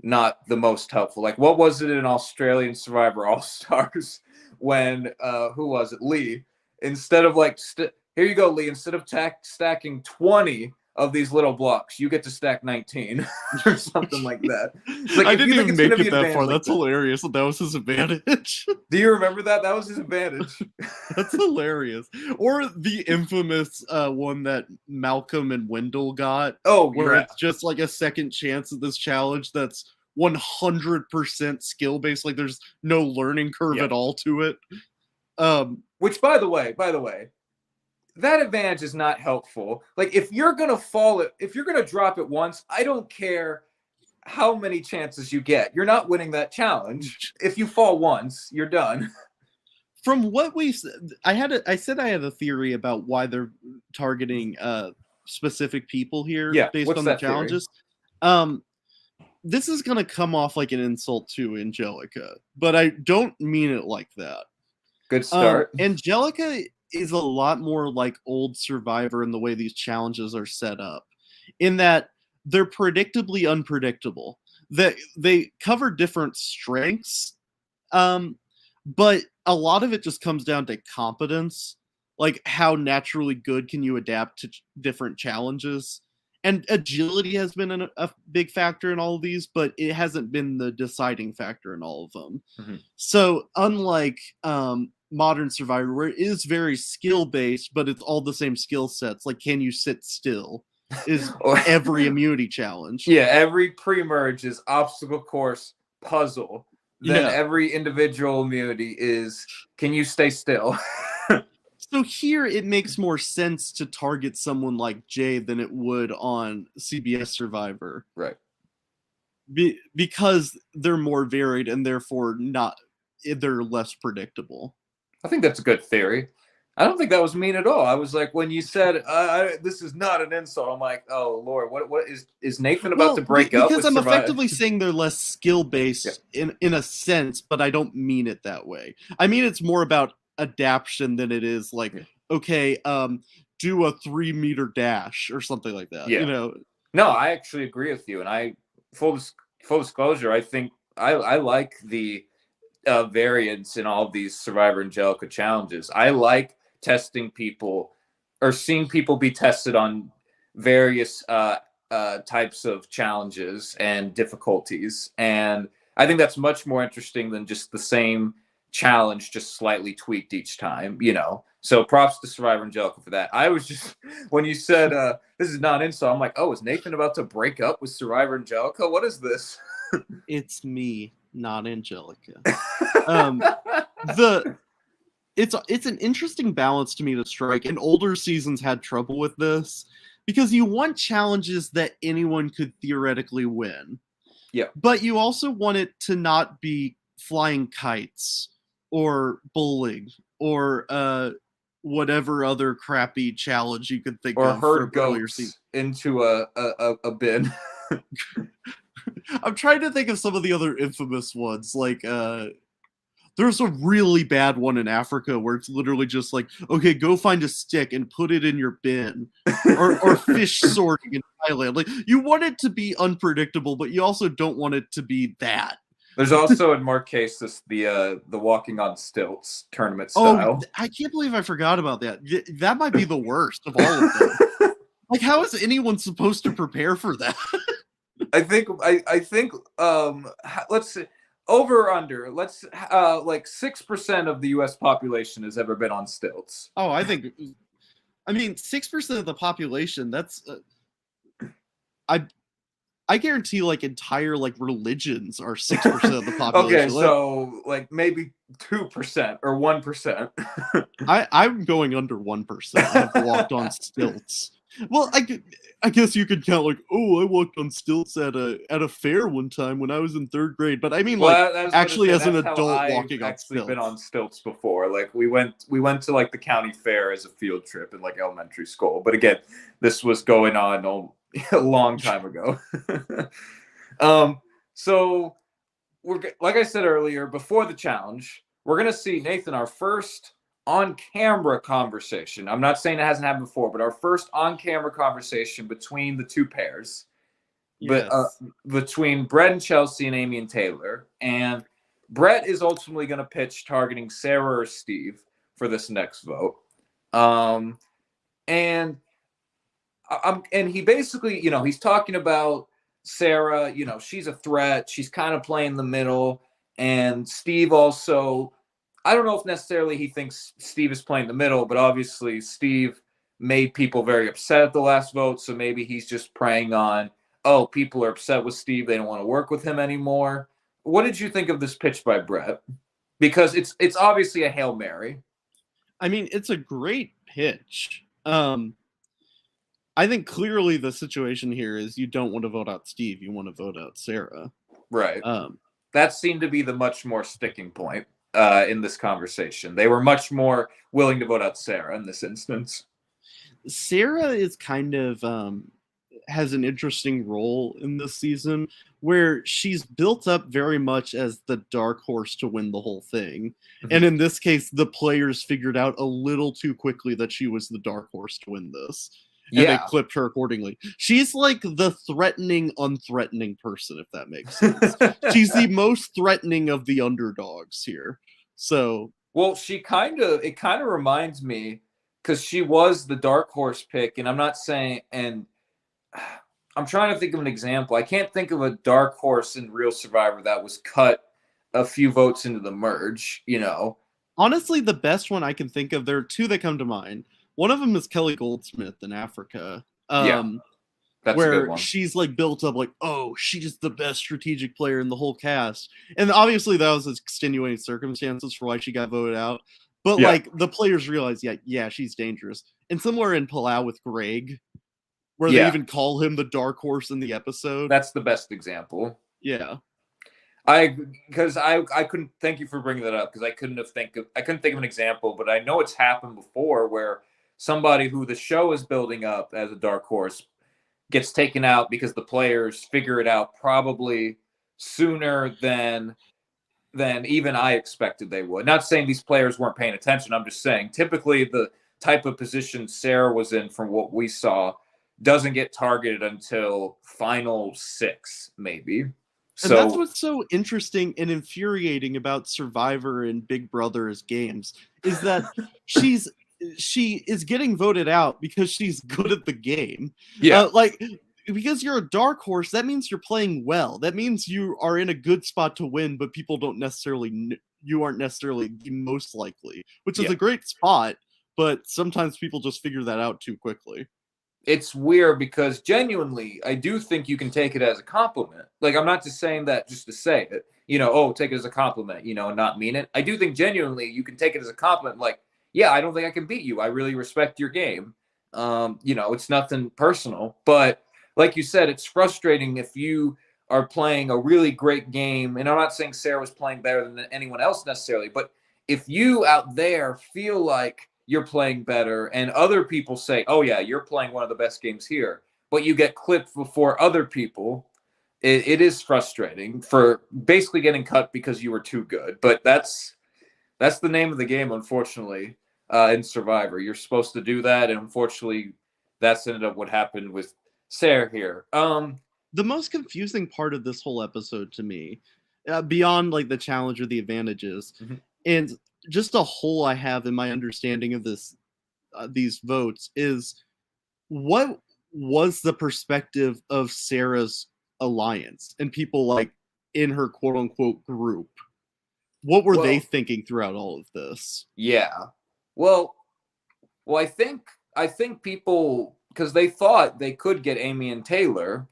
not the most helpful? Like, what was it in Australian Survivor All-Stars when, who was it? Lee, instead of here you go, Lee, instead of stacking 20 of these little blocks, you get to stack 19 or something like that. Like, I didn't even make it that far. That's hilarious. That was his advantage. Do you remember that? That was his advantage. That's hilarious. Or the infamous one that Malcolm and Wendell got. Oh, where it's just like a second chance at this challenge that's 100% skill based. Like there's no learning curve at all to it. Which, by the way, that advantage is not helpful. Like, if you're going to drop it once, I don't care how many chances you get. You're not winning that challenge. If you fall once, you're done. From what we said, I said I had a theory about why they're targeting specific people here based on the challenges. This is going to come off like an insult to Angelica, but I don't mean it like that. Good start. Angelica is a lot more like old Survivor in the way these challenges are set up, in that they're predictably unpredictable. that they cover different strengths, but a lot of it just comes down to competence, like how naturally good can you adapt to different challenges. And agility has been a big factor in all of these, but it hasn't been the deciding factor in all of them. Mm-hmm. So unlike modern Survivor, where it is very skill based, but it's all the same skill sets, like can you sit still is every immunity challenge. Yeah, every pre-merge is obstacle course, puzzle. Then every individual immunity is, can you stay still? So here it makes more sense to target someone like Jay than it would on CBS Survivor. Right. Because they're more varied and therefore they're less predictable. I think that's a good theory. I don't think that was mean at all. I was like, when you said this is not an insult, I'm like, oh Lord, what is Nathan about to break up? Because I'm effectively saying they're less skill based in a sense, but I don't mean it that way. I mean it's more about adaptation than it is like, okay, do a 3-meter dash or something like that. Yeah. You know. No, I actually agree with you, and I full disclosure, I think I like the variance in all of these Survivor Angelica challenges. I like testing people or seeing people be tested on various types of challenges and difficulties, and I think that's much more interesting than just the same challenge, just slightly tweaked each time, you know. So props to Survivor Angelica for that. I was just, when you said this is not insult, I'm like, oh, is Nathan about to break up with Survivor Angelica? What is this? It's me, not Angelica. It's an interesting balance to me to strike, and older seasons had trouble with this because you want challenges that anyone could theoretically win. Yeah. But you also want it to not be flying kites or bowling or whatever other crappy challenge you could think or of. Or herd goats into a bin. I'm trying to think of some of the other infamous ones, like there's a really bad one in Africa where it's literally just like, okay, go find a stick and put it in your bin, or fish sorting in Thailand. Like, you want it to be unpredictable, but you also don't want it to be that. There's also in Mark Cases the walking on stilts tournament style. Oh, I can't believe I forgot about that. That might be the worst of all of them. Like, how is anyone supposed to prepare for that? I think let's see, over or under, let's like 6% of the US population has ever been on stilts. Oh, I mean 6% of the population, that's I guarantee like entire like religions are 6% of the population. Okay, so like maybe 2% or 1%. I'm going under 1%. I've walked on stilts. Well, I guess you could count like, oh, I walked on stilts at a fair one time when I was in 3rd grade. But I mean, well, like, actually as an adult walking on stilts. I've been on stilts before. Like we went to like the county fair as a field trip in like elementary school. But again, this was going on a long time ago. So we're, like I said earlier, before the challenge, we're gonna see, Nathan, our first on-camera conversation. I'm not saying it hasn't happened before, but our first on-camera conversation between the two pairs. Yes. But between Brett and Chelsea and Amy and Taylor. And Brett is ultimately going to pitch targeting Sarah or Steve for this next vote. And he basically, you know, he's talking about Sarah, you know, she's a threat. She's kind of playing the middle. And Steve also, I don't know if necessarily he thinks Steve is playing the middle, but obviously Steve made people very upset at the last vote. So maybe he's just preying on, oh, people are upset with Steve. They don't want to work with him anymore. What did you think of this pitch by Brett? Because it's obviously a Hail Mary. I mean, it's a great pitch. I think clearly the situation here is you don't want to vote out Steve. You want to vote out Sarah. Right. That seemed to be the much more sticking point in this conversation. They were much more willing to vote out Sarah in this instance. Sarah is kind of has an interesting role in this season where she's built up very much as the dark horse to win the whole thing. Mm-hmm. And in this case, the players figured out a little too quickly that she was the dark horse to win this. and they Yeah. clipped her accordingly. She's like the threatening, unthreatening person, if that makes sense. She's the most threatening of the underdogs here. So, well, it kind of reminds me, because she was the dark horse pick, and I'm not saying, and I'm trying to think of an example. I can't think of a dark horse in Real Survivor that was cut a few votes into the merge, you know. Honestly, the best one I can think of, there are two that come to mind. One of them is Kelly Goldsmith in Africa. Yeah, that's a good Where one. she's like built up like, oh, she's the best strategic player in the whole cast. And obviously that was extenuating circumstances for why she got voted out. But like the players realize, yeah, she's dangerous. And somewhere in Palau with Greg, where they even call him the dark horse in the episode. That's the best example. Yeah. I couldn't, thank you for bringing that up, because I couldn't think of an example, but I know it's happened before where somebody who the show is building up as a dark horse gets taken out because the players figure it out probably sooner than even I expected they would. Not saying these players weren't paying attention. I'm just saying typically the type of position Sarah was in, from what we saw, doesn't get targeted until final 6, maybe. And that's what's so interesting and infuriating about Survivor and Big Brother's games, is that she is getting voted out because she's good at the game. Yeah. Because you're a dark horse, that means you're playing well. That means you are in a good spot to win, but people don't necessarily, you aren't necessarily the most likely, which is a great spot, but sometimes people just figure that out too quickly. It's weird because genuinely, I do think you can take it as a compliment. Like, I'm not just saying that just to say it, take it as a compliment, and not mean it. I do think genuinely you can take it as a compliment. Like, yeah, I don't think I can beat you. I really respect your game. It's nothing personal, but like you said, it's frustrating if you are playing a really great game. And I'm not saying Sarah was playing better than anyone else necessarily, but if you out there feel like you're playing better and other people say, oh yeah, you're playing one of the best games here, but you get clipped before other people, it is frustrating for basically getting cut because you were too good. But that's the name of the game, unfortunately, in Survivor. You're supposed to do that, and unfortunately that's ended up what happened with Sarah here. The most confusing part of this whole episode to me, beyond like the challenge or the advantages, and just a hole I have in my understanding of this, these votes, is what was the perspective of Sarah's alliance and people like in her quote unquote group? What were they thinking throughout all of this? Yeah. Well, I think people, because they thought they could get Amy and Taylor.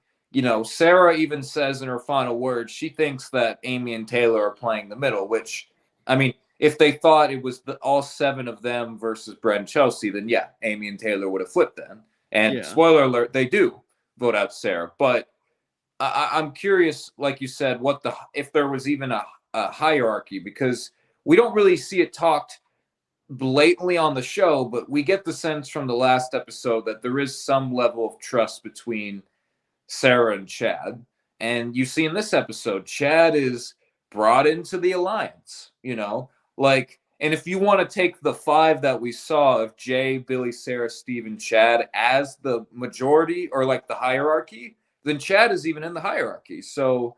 Sarah even says in her final words, she thinks that Amy and Taylor are playing the middle, which, I mean, if they thought it was all 7 of them versus Brett and Chelsea, then yeah, Amy and Taylor would have flipped then. And spoiler alert, they do vote out Sarah. But I'm curious, like you said, if there was even a hierarchy, because we don't really see it talked blatantly on the show, but we get the sense from the last episode that there is some level of trust between Sarah and Chad. And you see in this episode, Chad is brought into the alliance, and if you want to take the 5 that we saw of Jay, Billy, Sarah, Steve, and Chad as the majority or like the hierarchy, then Chad is even in the hierarchy. So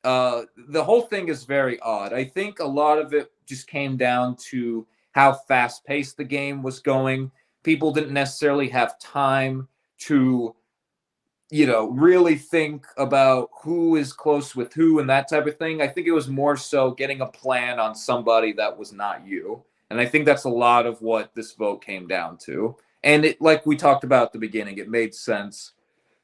the whole thing is very odd. I think a lot of it just came down to how fast-paced the game was going. People didn't necessarily have time to really think about who is close with who and that type of thing. I think it was more so getting a plan on somebody that was not you. And I think that's a lot of what this vote came down to. And it, like we talked about at the beginning, it made sense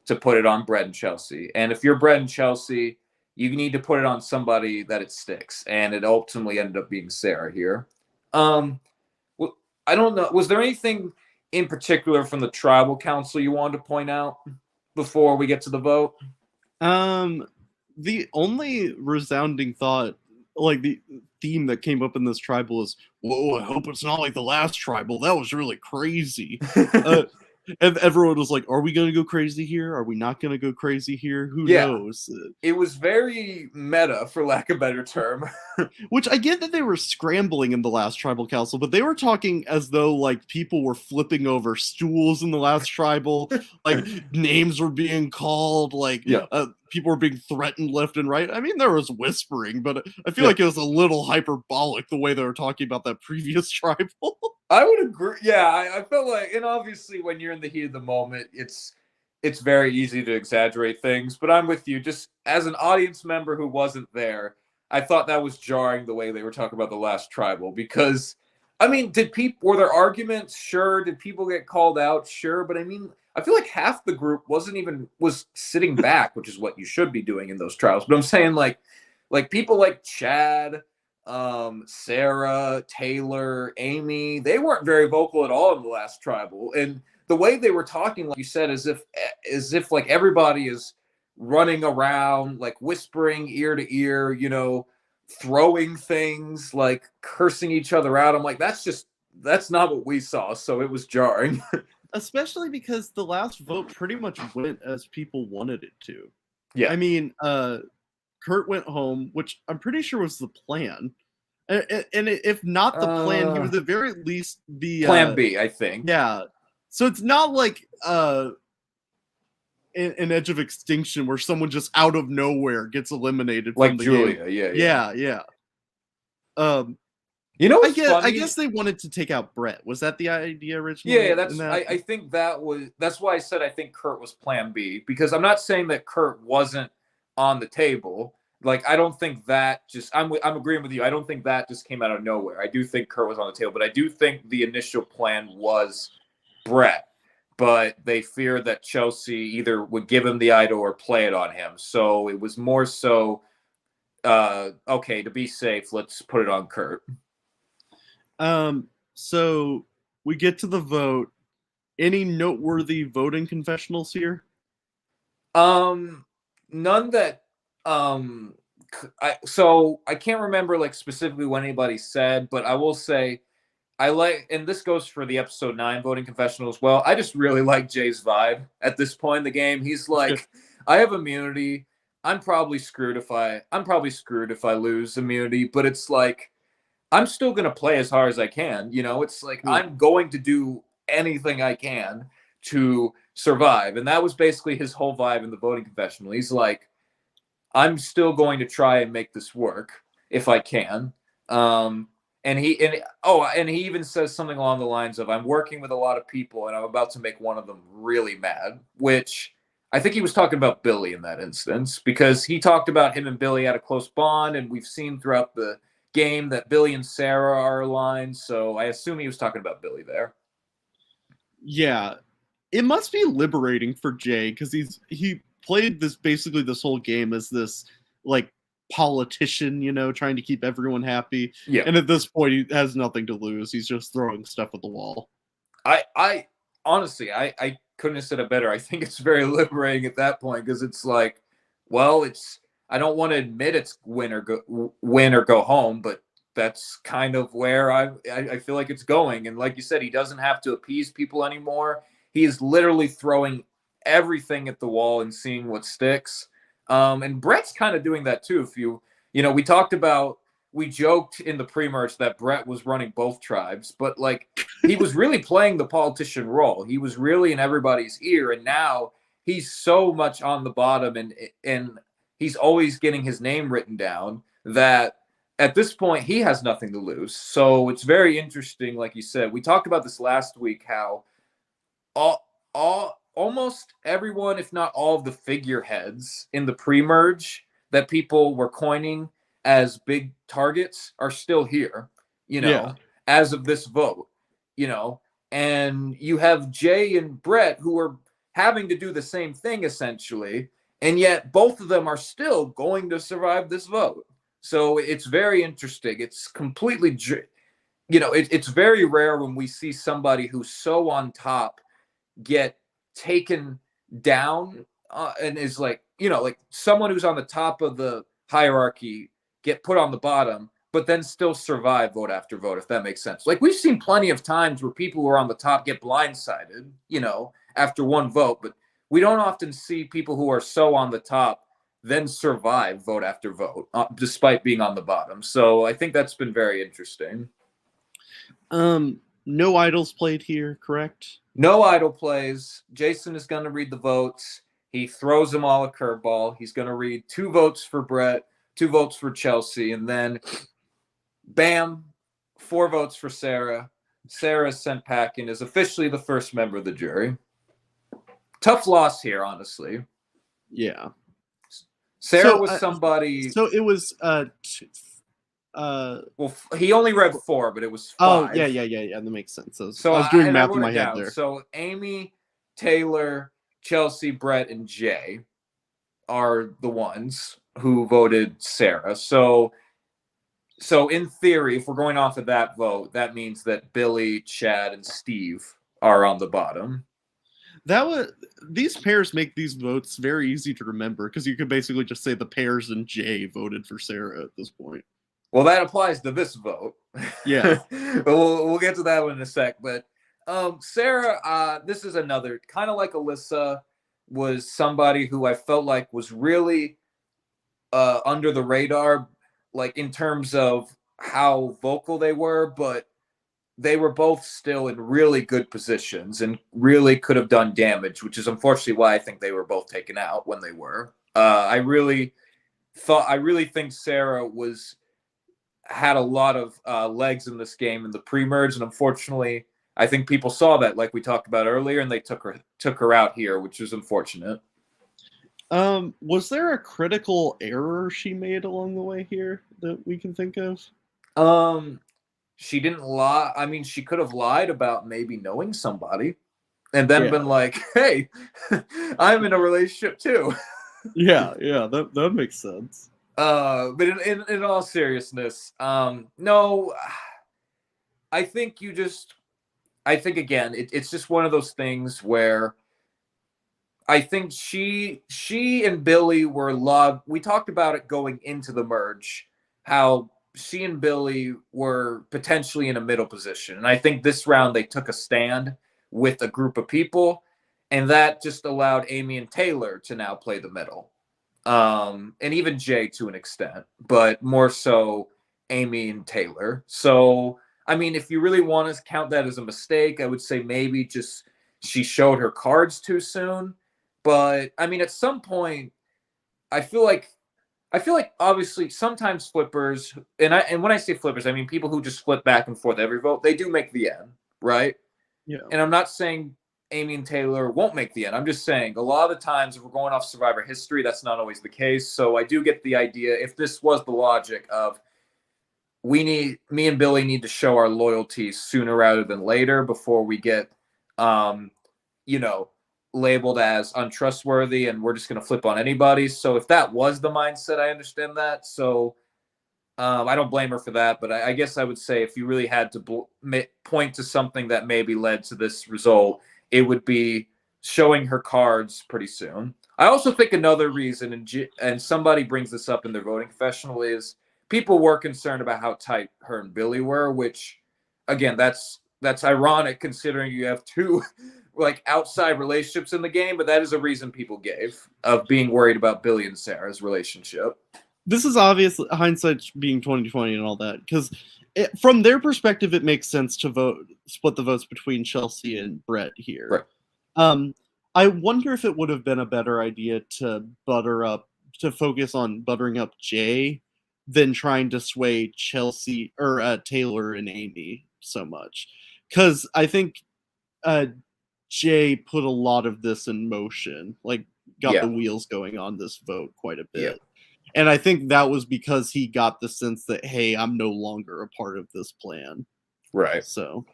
to put it on Brett and Chelsea. And if you're Brett and Chelsea, you need to put it on somebody that it sticks. And it ultimately ended up being Sarah here. I don't know. Was there anything in particular from the tribal council you wanted to point out before we get to the vote? The only resounding thought, like the theme that came up in this tribal, is, whoa, I hope it's not like the last tribal. That was really crazy. And everyone was like, are we going to go crazy here? Are we not going to go crazy here? Who knows? It was very meta, for lack of a better term. Which I get that they were scrambling in the last tribal council, but they were talking as though like people were flipping over stools in the last tribal, like names were being called, like people were being threatened left and right. I mean, there was whispering, but I feel like it was a little hyperbolic the way they were talking about that previous tribal. I would agree. Yeah, I felt like, and obviously when you're in the heat of the moment, it's very easy to exaggerate things. But I'm with you. Just as an audience member who wasn't there, I thought that was jarring the way they were talking about the last tribal. Because, I mean, were there arguments? Sure. Did people get called out? Sure. But I mean, I feel like half the group was sitting back, which is what you should be doing in those trials. But I'm saying like people like Chad, Sarah, Taylor, Amy, they weren't very vocal at all in the last tribal. And the way they were talking, like you said, as if like everybody is running around, like whispering ear to ear, you know, throwing things, like cursing each other out. I'm like, that's not what we saw. So it was jarring. Especially because the last vote pretty much went as people wanted it to. Yeah. I mean, Kurt went home, which I'm pretty sure was the plan. And if not the plan, he was at very least the plan B, I think. Yeah. So it's not like an Edge of Extinction where someone just out of nowhere gets eliminated like from the Julia, game. Yeah. You know, I guess they wanted to take out Brett. Was that the idea originally? Yeah, I think that's why I said I think Kurt was plan B, because I'm not saying that Kurt wasn't on the table. Like, I don't think that just I'm agreeing with you. I don't think that just came out of nowhere. I do think Kurt was on the table, but I do think the initial plan was Brett. But they feared that Chelsea either would give him the idol or play it on him. So it was more so, okay, to be safe, let's put it on Kurt. So we get to the vote. Any noteworthy voting confessionals here? None that I can't remember like specifically what anybody said, but I will say I like, and this goes for the episode 9 voting confessional as well. I just really like Jay's vibe at this point in the game. He's like, I have immunity. I'm probably screwed if I lose immunity, but it's like I'm still going to play as hard as I can. You know, it's like I'm going to do anything I can to survive. And that was basically his whole vibe in the voting confessional. He's like, I'm still going to try and make this work if I can. And he even says something along the lines of, I'm working with a lot of people and I'm about to make one of them really mad, which I think he was talking about Billy in that instance, because he talked about him and Billy had a close bond, and we've seen throughout the game that Billy and Sarah are aligned. So I assume he was talking about Billy there. Yeah. It must be liberating for Jay, because he played basically this whole game as this like politician, you know, trying to keep everyone happy. Yeah. And at this point he has nothing to lose. He's just throwing stuff at the wall. I honestly, I couldn't have said it better. I think it's very liberating at that point, because it's like, well, I don't want to admit it's win or go home, but that's kind of where I feel like it's going. And like you said, he doesn't have to appease people anymore. He is literally throwing everything at the wall and seeing what sticks. And Brett's kind of doing that too. If we joked in the pre-merge that Brett was running both tribes, but like he was really playing the politician role. He was really in everybody's ear, and now he's so much on the bottom, and he's always getting his name written down that at this point he has nothing to lose. So it's very interesting. Like you said, we talked about this last week, how almost everyone, if not all of the figureheads in the pre-merge that people were coining as big targets are still here, you know, as of this vote, you know, and you have Jay and Brett who are having to do the same thing essentially, and yet both of them are still going to survive this vote. So it's very interesting. It's completely, you know, it's very rare when we see somebody who's so on top get taken down and is like, you know, like someone who's on the top of the hierarchy get put on the bottom, but then still survive vote after vote, if that makes sense. Like, we've seen plenty of times where people who are on the top get blindsided, you know, after one vote, but we don't often see people who are so on the top then survive vote after vote, despite being on the bottom. So I think that's been very interesting. No idols played here, correct? No idol plays. Jason is going to read the votes. He throws them all a curveball. He's going to read 2 votes for Brett, 2 votes for Chelsea, and then bam, 4 votes for Sarah. Sarah is sent packing and is officially the first member of the jury. Tough loss here, honestly. Yeah. Sarah was somebody. So it was well, he only read 4, but it was 5. Oh yeah, that makes sense. So I was doing math in my head down. there. So Amy, Taylor, Chelsea, Brett, and Jay are the ones who voted Sarah. So in theory, if we're going off of that vote, that means that Billy, Chad, and Steve are on the bottom. These pairs make these votes very easy to remember because you could basically just say the pairs and Jay voted for Sarah at this point. Well, that applies to this vote. Yeah. But we'll get to that one in a sec. But Sarah, this is another, kind of like Alyssa, was somebody who I felt like was really under the radar, like in terms of how vocal they were, but they were both still in really good positions and really could have done damage, which is unfortunately why I think they were both taken out when they were. I really think Sarah had a lot of legs in this game in the pre-merge, and unfortunately, I think people saw that, like we talked about earlier, and they took her out here, which is unfortunate. Was there a critical error she made along the way here that we can think of? She didn't lie. I mean, she could have lied about maybe knowing somebody and then been like, hey, I'm in a relationship too. yeah, that makes sense. But in all seriousness, no, I think again, it's just one of those things where I think she and Billy were loved. We talked about it going into the merge, how she and Billy were potentially in a middle position. And I think this round they took a stand with a group of people, and that just allowed Amy and Taylor to now play the middle. And even Jay to an extent, but more so Amy and Taylor. So, I mean, if you really want to count that as a mistake, I would say maybe just she showed her cards too soon. But, I mean, at some point, I feel like obviously sometimes flippers, and when I say flippers, I mean people who just flip back and forth every vote, they do make the end, right? Yeah. And I'm not saying Amy and Taylor won't make the end. I'm just saying a lot of the times if we're going off Survivor history, that's not always the case. So I do get the idea, if this was the logic of me and Billy need to show our loyalty sooner rather than later before we get, labeled as untrustworthy and we're just going to flip on anybody. So if that was the mindset, I understand that. So I don't blame her for that, but I guess I would say if you really had to point to something that maybe led to this result, it would be showing her cards pretty soon. I also think another reason, and somebody brings this up in their voting confessional, is people were concerned about how tight her and Billy were, which, again, that's ironic considering you have 2 like outside relationships in the game, but that is a reason people gave of being worried about Billy and Sarah's relationship. This is obviously hindsight being 2020 and all that, because from their perspective, it makes sense to split the votes between Chelsea and Brett here. Right. I wonder if it would have been a better idea to focus on buttering up Jay than trying to sway Chelsea or Taylor and Amy so much, because I think Jay put a lot of this in motion, like got the wheels going on this vote quite a bit. Yeah. And I think that was because he got the sense that, hey, I'm no longer a part of this plan. Right. So.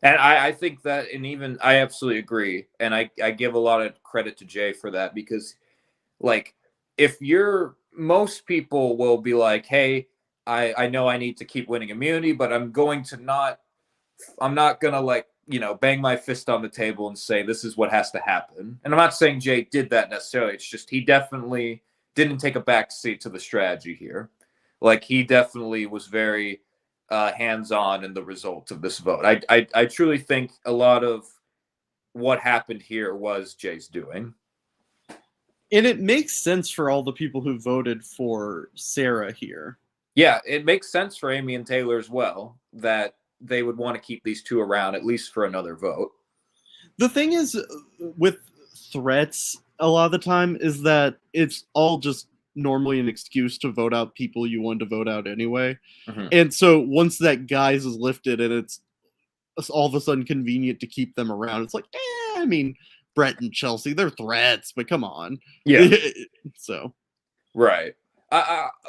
And I think that, and even I absolutely agree. And I give a lot of credit to Jay for that, because like most people will be like, hey, I know I need to keep winning immunity, but I'm not going to like, bang my fist on the table and say, this is what has to happen. And I'm not saying Jay did that necessarily. It's just, he definitely didn't take a back seat to the strategy here. Like, he definitely was very hands-on in the result of this vote. I truly think a lot of what happened here was Jay's doing. And it makes sense for all the people who voted for Sarah here. Yeah, it makes sense for Amy and Taylor as well that they would want to keep these two around at least for another vote. The thing is with threats a lot of the time is that it's all just normally an excuse to vote out people you want to vote out anyway. Mm-hmm. And so once that guise is lifted and it's all of a sudden convenient to keep them around, it's like, I mean, Brett and Chelsea, they're threats, but come on. Yeah. So. Right.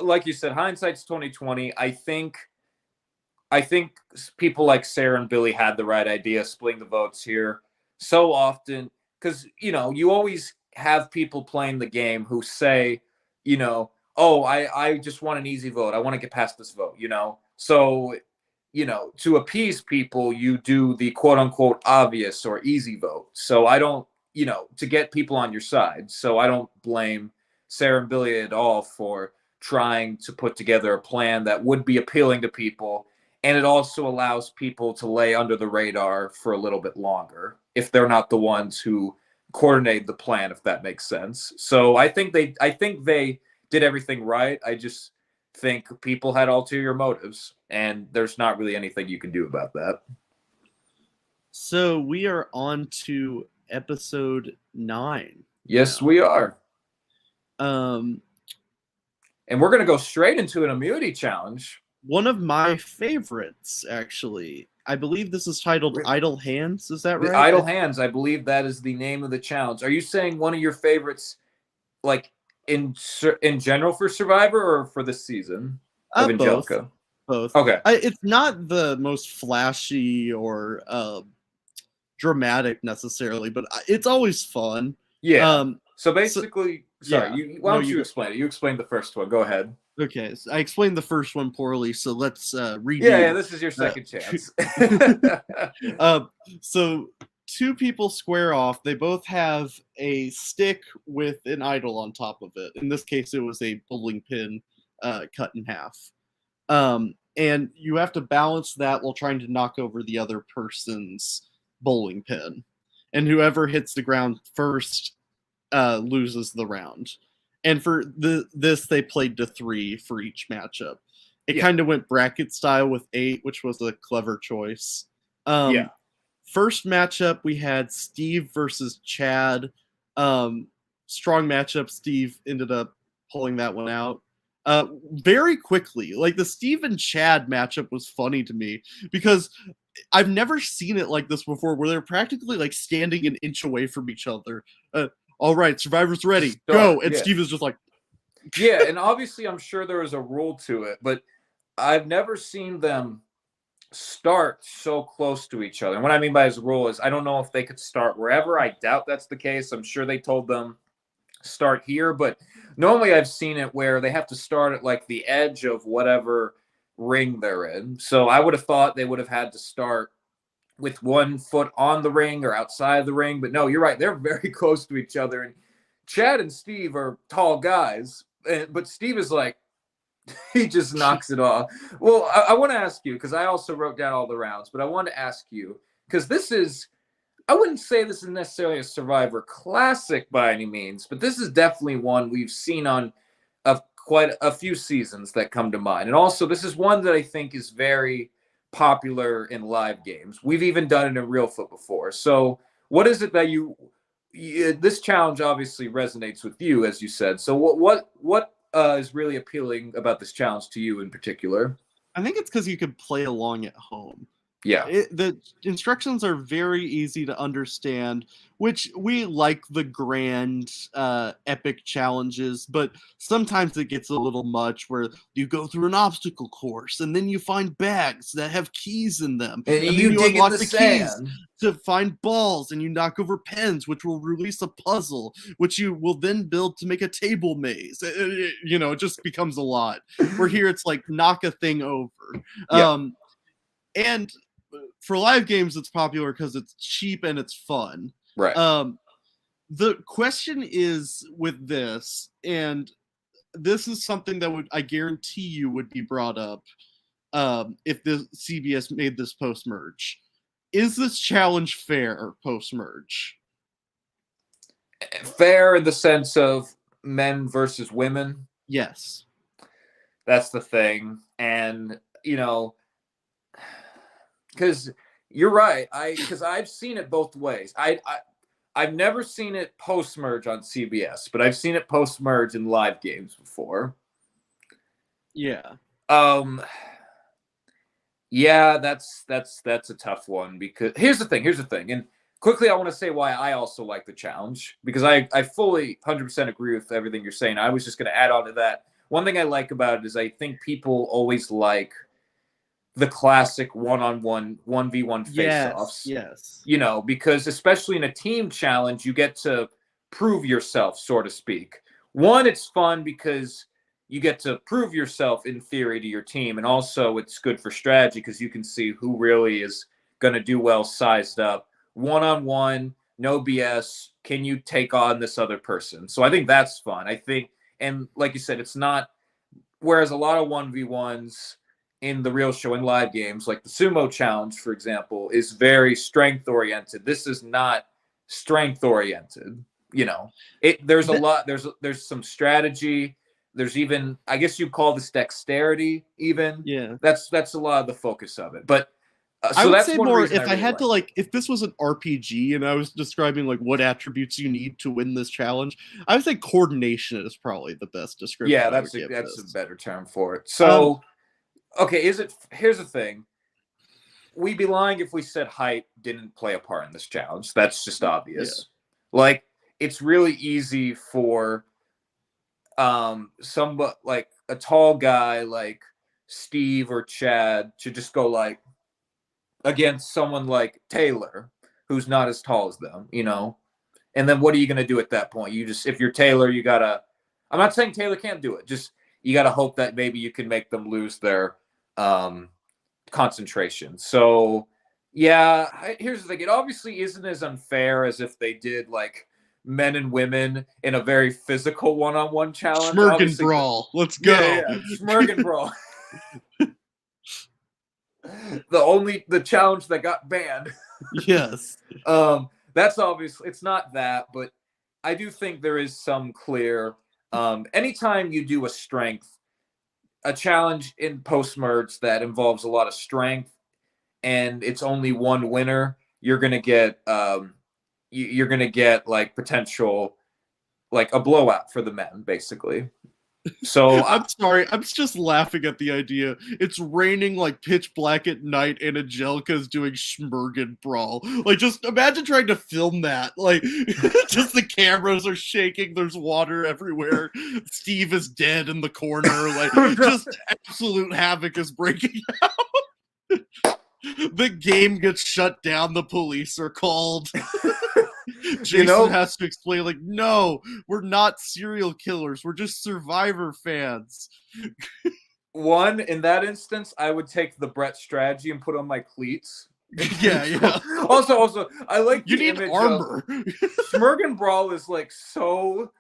Like you said, hindsight's 2020. I think people like Sarah and Billy had the right idea, splitting the votes here so often, because, you always have people playing the game who say, oh, I just want an easy vote. I want to get past this vote, So, to appease people, you do the quote unquote obvious or easy vote. So I don't, to get people on your side. So I don't blame Sarah and Billy at all for trying to put together a plan that would be appealing to people. And it also allows people to lay under the radar for a little bit longer if they're not the ones who coordinate the plan, if that makes sense. So I think they did everything right. I just think people had ulterior motives, and there's not really anything you can do about that. So we are on to episode 9. Yes, we are. And we're going to go straight into an immunity challenge. One of my favorites, actually. I believe this is titled Idle Hands. Is that right? Idle Hands. I believe that is the name of the challenge. Are you saying one of your favorites, like in general for Survivor or for this season of Angelica? Both. Okay. It's not the most flashy or dramatic necessarily, but it's always fun. Yeah. So basically, why don't you explain it? You explained the first one. Go ahead. Okay, so I explained the first one poorly, so let's redo. Yeah, this is your second chance. So 2 people square off. They both have a stick with an idol on top of it. In this case, it was a bowling pin cut in half. And you have to balance that while trying to knock over the other person's bowling pin. And whoever hits the ground first loses the round. And for this, they played to 3 for each matchup. It kind of went bracket style with 8, which was a clever choice. First matchup, we had Steve versus Chad. Strong matchup. Steve ended up pulling that one out very quickly. Like, the Steve and Chad matchup was funny to me because I've never seen it like this before, where they're practically like standing an inch away from each other. All right, Survivor's ready. Go. And Steve is just like... Yeah, and obviously I'm sure there is a rule to it, but I've never seen them start so close to each other. And what I mean by his rule is I don't know if they could start wherever. I doubt that's the case. I'm sure they told them start here, but normally I've seen it where they have to start at like the edge of whatever ring they're in. So I would have thought they would have had to start with one foot on the ring or outside the ring. But no, you're right. They're very close to each other. And Chad and Steve are tall guys. But Steve is like, he just knocks it off. Well, I want to ask you, because I also wrote down all the rounds, but I want to ask you, because this is, I wouldn't say this is necessarily a Survivor classic by any means, but this is definitely one we've seen on quite a few seasons that come to mind. And also, this is one that I think is very popular in live games. We've even done it in Real Foot before. So what is it that this challenge obviously resonates with you, as you said. So what is really appealing about this challenge to you in particular? I think it's because you could play along at home. Yeah. The instructions are very easy to understand, which we like the grand epic challenges, but sometimes it gets a little much where you go through an obstacle course and then you find bags that have keys in them. And you dig unlock the keys to find balls, and you knock over pens, which will release a puzzle, which you will then build to make a table maze. It just becomes a lot. Where here it's like knock a thing over. Yeah. And for live games, it's popular because it's cheap and it's fun. Right. The question is with this, and this is something that I guarantee you would be brought up if the CBS made this post-merge. Is this challenge fair post-merge? Fair in the sense of men versus women? Yes. That's the thing. And, because you're right. Because I've seen it both ways. I've never seen it post-merge on CBS, but I've seen it post-merge in live games before. Yeah. Yeah, that's a tough one, because here's the thing. And quickly, I want to say why I also like the challenge, because I fully 100% agree with everything you're saying. I was just going to add on to that. One thing I like about it is I think people always like the classic one-on-one 1v1 face-offs. Yes. Because especially in a team challenge, you get to prove yourself, so to speak. One, it's fun because you get to prove yourself in theory to your team, and also it's good for strategy because you can see who really is going to do well sized up. One-on-one, no BS. Can you take on this other person? So I think that's fun. I think, and like you said, it's not, whereas a lot of 1v1s in the real show in live games, like the sumo challenge, for example, is very strength oriented. This is not strength oriented. There's a lot, there's some strategy. There's even, I guess you call this dexterity even. Yeah. That's a lot of the focus of it. But so I would say more, if I had to if this was an RPG and I was describing what attributes you need to win this challenge, I would say coordination is probably the best description. Yeah, that's a better term for it. So, okay, here's the thing. We'd be lying if we said height didn't play a part in this challenge. That's just obvious. Yeah. It's really easy for somebody like a tall guy like Steve or Chad to just go against someone like Taylor, who's not as tall as them, and then what are you going to do at that point? If you're Taylor, I'm not saying Taylor can't do it, just you got to hope that maybe you can make them lose their concentration. So yeah, here's the thing. It obviously isn't as unfair as if they did men and women in a very physical one-on-one challenge. Schmergen brawl. Let's go. Yeah. Schmergen brawl. the challenge that got banned. Yes. That's obviously, it's not that, but I do think there is some clear, anytime you do a challenge in post-merge that involves a lot of strength and it's only one winner, you're going to get, potential, a blowout for the men, basically. So I'm sorry, I'm just laughing at the idea. It's raining pitch black at night, and Angelica's doing Schmergen brawl. Just imagine trying to film that. Just the cameras are shaking. There's water everywhere. Steve is dead in the corner. Just absolute havoc is breaking out. The game gets shut down. The police are called. Jason has to explain, no, we're not serial killers. We're just Survivor fans. One, in that instance, I would take the Brett strategy and put on my cleats. Yeah. Also, I like you need armor. Schmergen brawl is so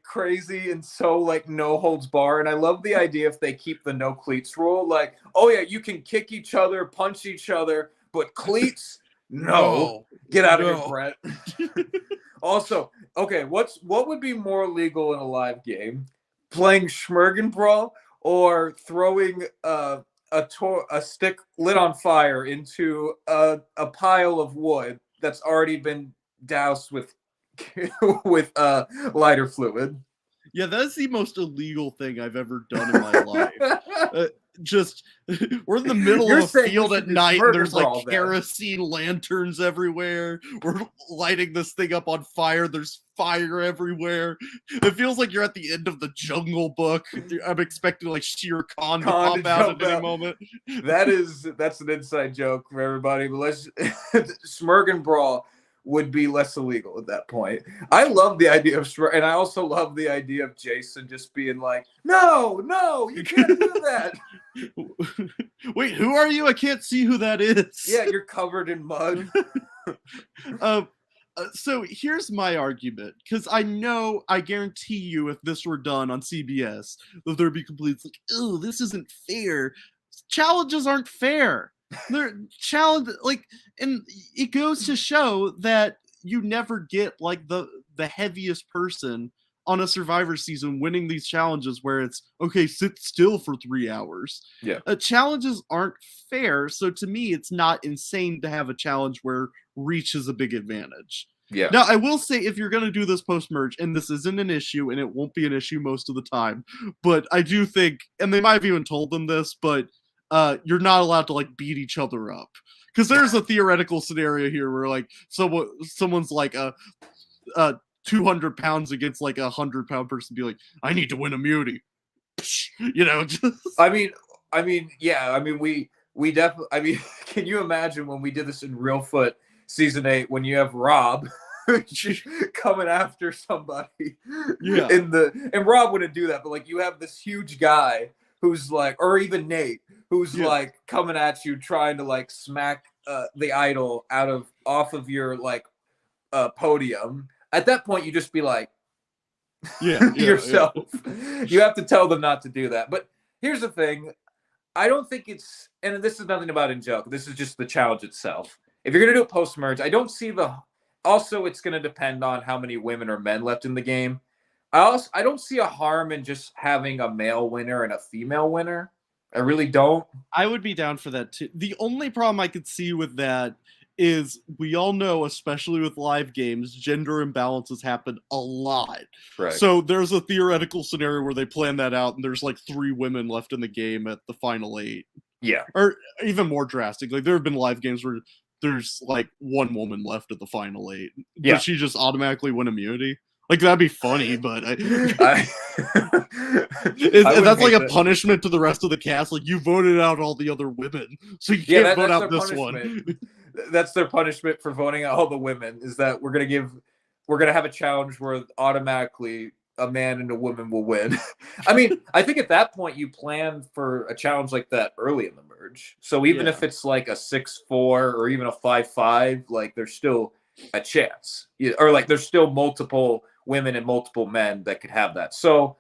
crazy and so no holds bar, and I love the idea if they keep the no cleats rule. Oh yeah, you can kick each other, punch each other, but cleats. No, get out of here, Brett. Also, okay, what would be more legal in a live game? Playing Schmergen brawl or throwing a stick lit on fire into a pile of wood that's already been doused with lighter fluid? Yeah, that's the most illegal thing I've ever done in my life. We're in the middle of a field at night, and there's kerosene lanterns everywhere. We're lighting this thing up on fire. There's fire everywhere. It feels like you're at the end of the Jungle Book. I'm expecting Shere Khan to pop out at any moment. That's an inside joke for everybody. But Schmergen brawl would be less illegal at that point. I love the idea of and I also love the idea of Jason just being no, you can't do that. Wait, who are you? I can't see who that is. Yeah, you're covered in mud. So here's my argument, because I guarantee you, if this were done on CBS, that there'd be complaints like, "Oh, this isn't fair." Challenges aren't fair. They're and it goes to show that you never get like the heaviest person on a Survivor season winning these challenges where it's okay, sit still for 3 hours. Yeah, challenges aren't fair. So to me, it's not insane to have a challenge where reach is a big advantage. yeah. Now, I will say, if you're going to do this post merge, and this isn't an issue, and it won't be an issue most of the time, but I do think, and they might have even told them this, but you're not allowed to like beat each other up, because there's a theoretical scenario here where like someone's like a 200 pounds against like a 100-pound person, be like, I need to win immunity. You know, just... I mean, yeah. I mean, we definitely. I mean, can you imagine when we did this in Real Foot season 8 when you have Rob coming after somebody? Yeah. And Rob wouldn't do that, but like you have this huge guy who's like, or even Nate, who's like coming at you, trying to like smack the idol off of your like podium. At that point, you just be like, yourself. Yeah. You have to tell them not to do that. But here's the thing. I don't think it's, and this is nothing about Angelica. This is just the challenge itself. If you're going to do a post-merge, I don't see also it's going to depend on how many women or men left in the game. I don't see a harm in just having a male winner and a female winner. I really don't. I would be down for that too. The only problem I could see with that is we all know, especially with live games, gender imbalances happen a lot. Right. So there's a theoretical scenario where they plan that out and there's like 3 women left in the game at the final 8. Yeah. Or even more drastic. Like there have been live games where there's like 1 woman left at the final 8. Yeah. Does she just automatically win immunity? Like that'd be funny, but that's like a punishment to the rest of the cast. Like you voted out all the other women, so you can't vote out this one. That's their punishment for voting out all the women. Is that we're gonna have a challenge where automatically a man and a woman will win. I mean, I think at that point you plan for a challenge like that early in the merge. So even if it's like a 6-4 or even a 5-5, like there's still a chance, or like there's still multiple women and multiple men that could have that. So,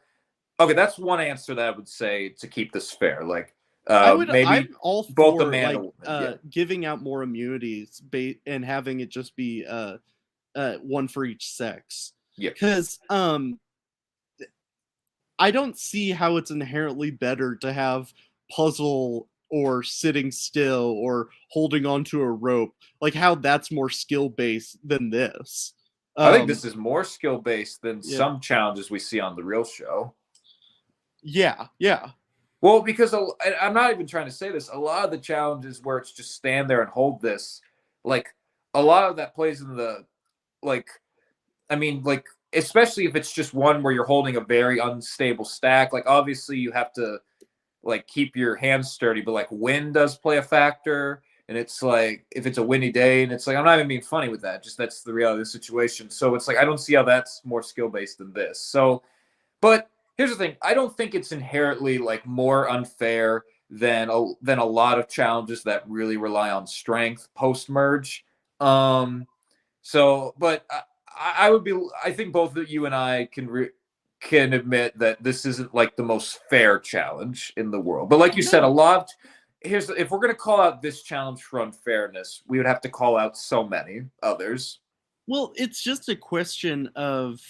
okay, that's one answer that I would say to keep this fair. Like, maybe I'm all for both a man and a woman, giving out more immunities and having it just be one for each sex. Yeah, because I don't see how it's inherently better to have puzzle or sitting still or holding onto a rope. Like how that's more skill based than this. I think this is more skill based than some challenges we see on the real show. Yeah. Well, because I'm not even trying to say this. A lot of the challenges where it's just stand there and hold this, like a lot of that plays in the, like, I mean, like, especially if it's just one where you're holding a very unstable stack. Like, obviously you have to like keep your hands sturdy, but like wind does play a factor. And it's like, if it's a windy day, and it's like, I'm not even being funny with that. Just that's the reality of the situation. So it's like, I don't see how that's more skill-based than this. So, but here's the thing. I don't think it's inherently like more unfair than a lot of challenges that really rely on strength post-merge. So, but I think both of you and I can admit that this isn't like the most fair challenge in the world. But like you said, if we're going to call out this challenge for unfairness, we would have to call out so many others. Well, it's just a question of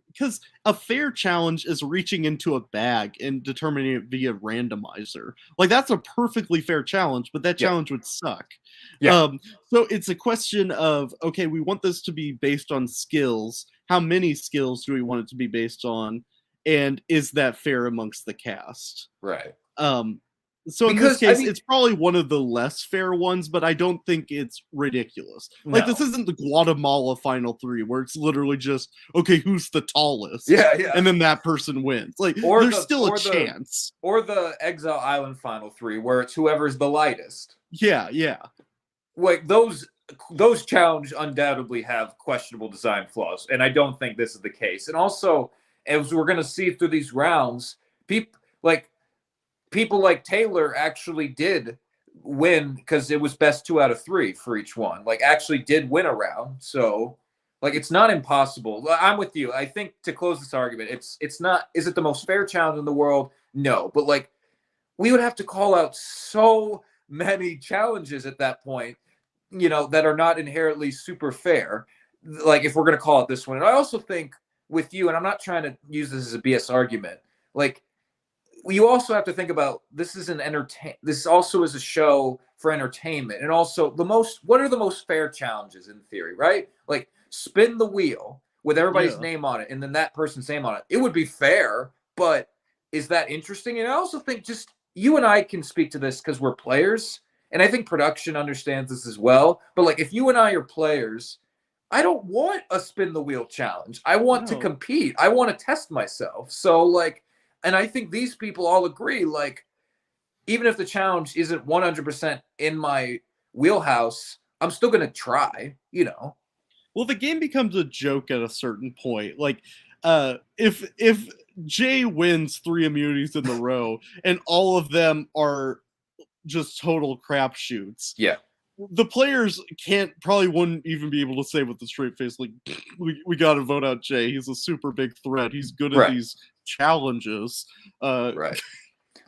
because a fair challenge is reaching into a bag and determining it via randomizer. Like that's a perfectly fair challenge, but that challenge would suck. Yeah. So it's a question of, okay, we want this to be based on skills. How many skills do we want it to be based on? And is that fair amongst the cast? Right. So in this case, it's probably one of the less fair ones, but I don't think it's ridiculous. Like, this isn't the Guatemala Final 3, where it's literally just, okay, who's the tallest? Yeah. And then that person wins. Like, there's still a chance. Or the Exile Island Final 3, where it's whoever's the lightest. Yeah. Like, those challenges undoubtedly have questionable design flaws, and I don't think this is the case. And also, as we're going to see through these rounds, people like Taylor actually did win because it was best 2 out of 3 for each one. Like actually did win a round. So like it's not impossible. I'm with you. I think to close this argument, it's not. Is it the most fair challenge in the world? No, but like we would have to call out so many challenges at that point, that are not inherently super fair. Like if we're going to call it this one. And I also think with you, and I'm not trying to use this as a BS argument, like you also have to think about this is this also is a show for entertainment. And also what are the most fair challenges in theory, right? Like spin the wheel with everybody's name on it and then that person's name on it. It would be fair, but is that interesting? And I also think just you and I can speak to this because we're players, and I think production understands this as well. But like if you and I are players, I don't want a spin the wheel challenge. I want to compete. I want to test myself. So like, and I think these people all agree, like, even if the challenge isn't 100% in my wheelhouse, I'm still going to try, Well, the game becomes a joke at a certain point. Like, if Jay wins 3 immunities in a row and all of them are just total crapshoots, the players probably wouldn't even be able to say with a straight face, like, we got to vote out Jay. He's a super big threat. He's good at these challenges. Right.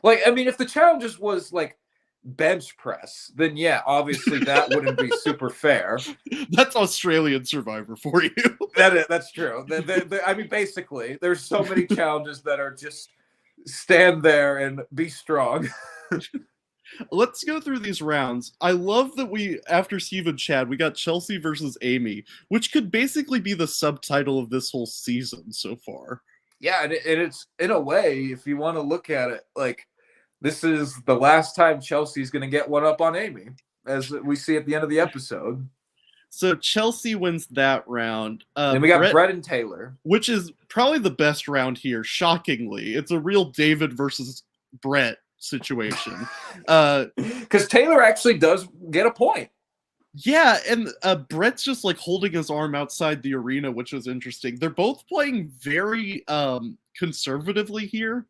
Like, I mean, if the challenges was like bench press, then obviously that wouldn't be super fair. That's Australian Survivor for you. That's true. I mean, basically, there's so many challenges that are just stand there and be strong. Let's go through these rounds. I love that after Steve and Chad, we got Chelsea versus Amy, which could basically be the subtitle of this whole season so far. Yeah, and it's, in a way, if you want to look at it, like, this is the last time Chelsea's going to get one up on Amy, as we see at the end of the episode. So Chelsea wins that round. Then we got Brett and Taylor. Which is probably the best round here, shockingly. It's a real David versus Brett situation. Because Taylor actually does get a point. Yeah, and Brett's just like holding his arm outside the arena, which is interesting. They're both playing very conservatively here.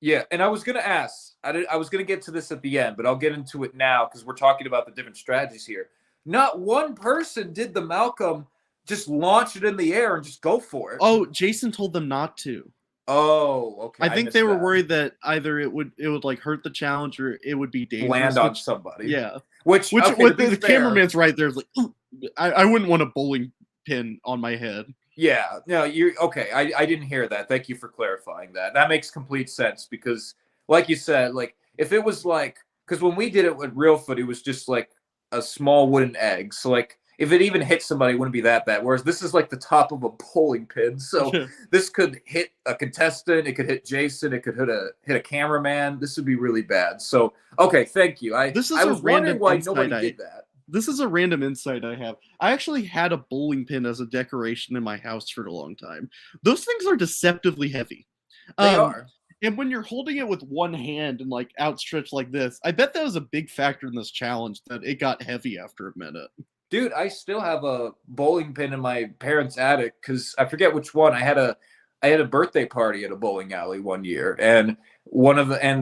Yeah, and I was going to ask, I was going to get to this at the end, but I'll get into it now because we're talking about the different strategies here. Not one person did the Malcolm just launch it in the air and just go for it. Oh, Jason told them not to. Oh, okay. I think they were worried that either it would like hurt the challenge or it would be dangerous. Land on somebody. Yeah. Which the cameraman's right there. Like, I wouldn't want a bowling pin on my head. Yeah. No, you're okay. I didn't hear that. Thank you for clarifying that. That makes complete sense because, like you said, like if it was like, because when we did it with Real Foot, it was just like a small wooden egg. So like if it even hit somebody, it wouldn't be that bad. Whereas this is like the top of a bowling pin. So this could hit a contestant. It could hit Jason. It could hit a cameraman. This would be really bad. So, okay, thank you. I was wondering why nobody did that. This is a random insight I have. I actually had a bowling pin as a decoration in my house for a long time. Those things are deceptively heavy. They are. And when you're holding it with one hand and like outstretched like this, I bet that was a big factor in this challenge that it got heavy after a minute. Dude, I still have a bowling pin in my parents' attic because I forget which one. I had a birthday party at a bowling alley one year, and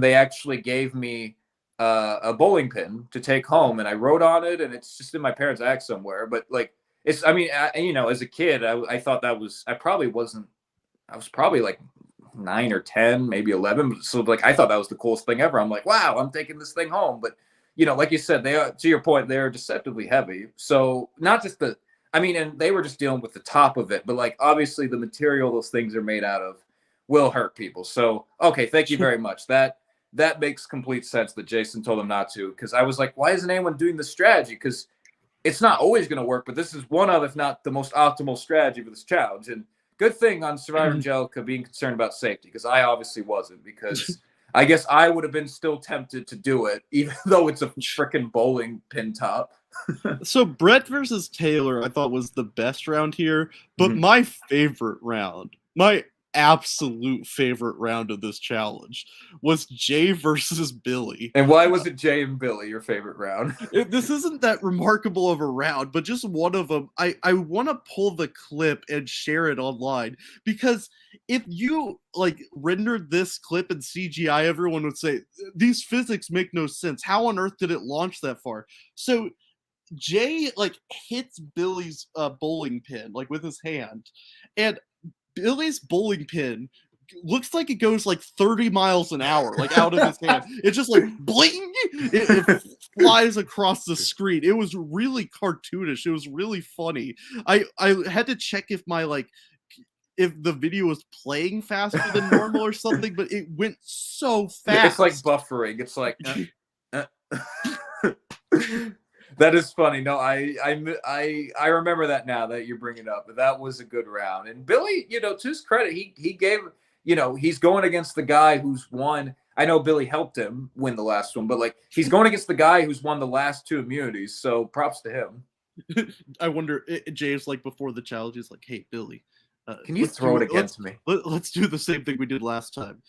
they actually gave me a bowling pin to take home, and I wrote on it, and it's just in my parents' attic somewhere. But like, it's, I mean, as a kid, I thought that was, I was probably like 9 or 10, maybe 11. So like, I thought that was the coolest thing ever. I'm like, wow, I'm taking this thing home, but. Like you said, they are, to your point, they're deceptively heavy. So not just and they were just dealing with the top of it, but like obviously the material those things are made out of will hurt people. So, okay, thank you very much. That makes complete sense that Jason told them not to, because I was like, why isn't anyone doing the strategy? Because it's not always going to work, but this is one of, if not the most optimal strategy for this challenge. And good thing on Survivor Angelica being concerned about safety, because I obviously wasn't, because I guess I would have been still tempted to do it, even though it's a freaking bowling pin top. So Brett versus Taylor, I thought was the best round here, but my favorite round, my absolute favorite round of this challenge was Jay versus Billy. And why was it Jay and Billy your favorite round? This isn't that remarkable of a round, but just one of them. I want to pull the clip and share it online, because if you like rendered this clip in CGI, everyone would say these physics make no sense. How on earth did it launch that far? So Jay like hits Billy's bowling pin like with his hand, and Billy's bowling pin looks like it goes like 30 miles an hour, like out of his hand. It's just like bling, it flies across the screen. It was really cartoonish. It was really funny. I had to check if my like if the video was playing faster than normal or something, but it went so fast. It's like buffering. It's like that is funny. No, I remember that now that you bring it up. But that was a good round. And Billy, you know, to his credit, he gave, you know, he's going against the guy who's won. I know Billy helped him win the last one, but like he's going against the guy who's won the last 2 immunities. So props to him. I wonder, James, like before the challenge, is like, hey, Billy, can you throw it against me? Let's do the same thing we did last time.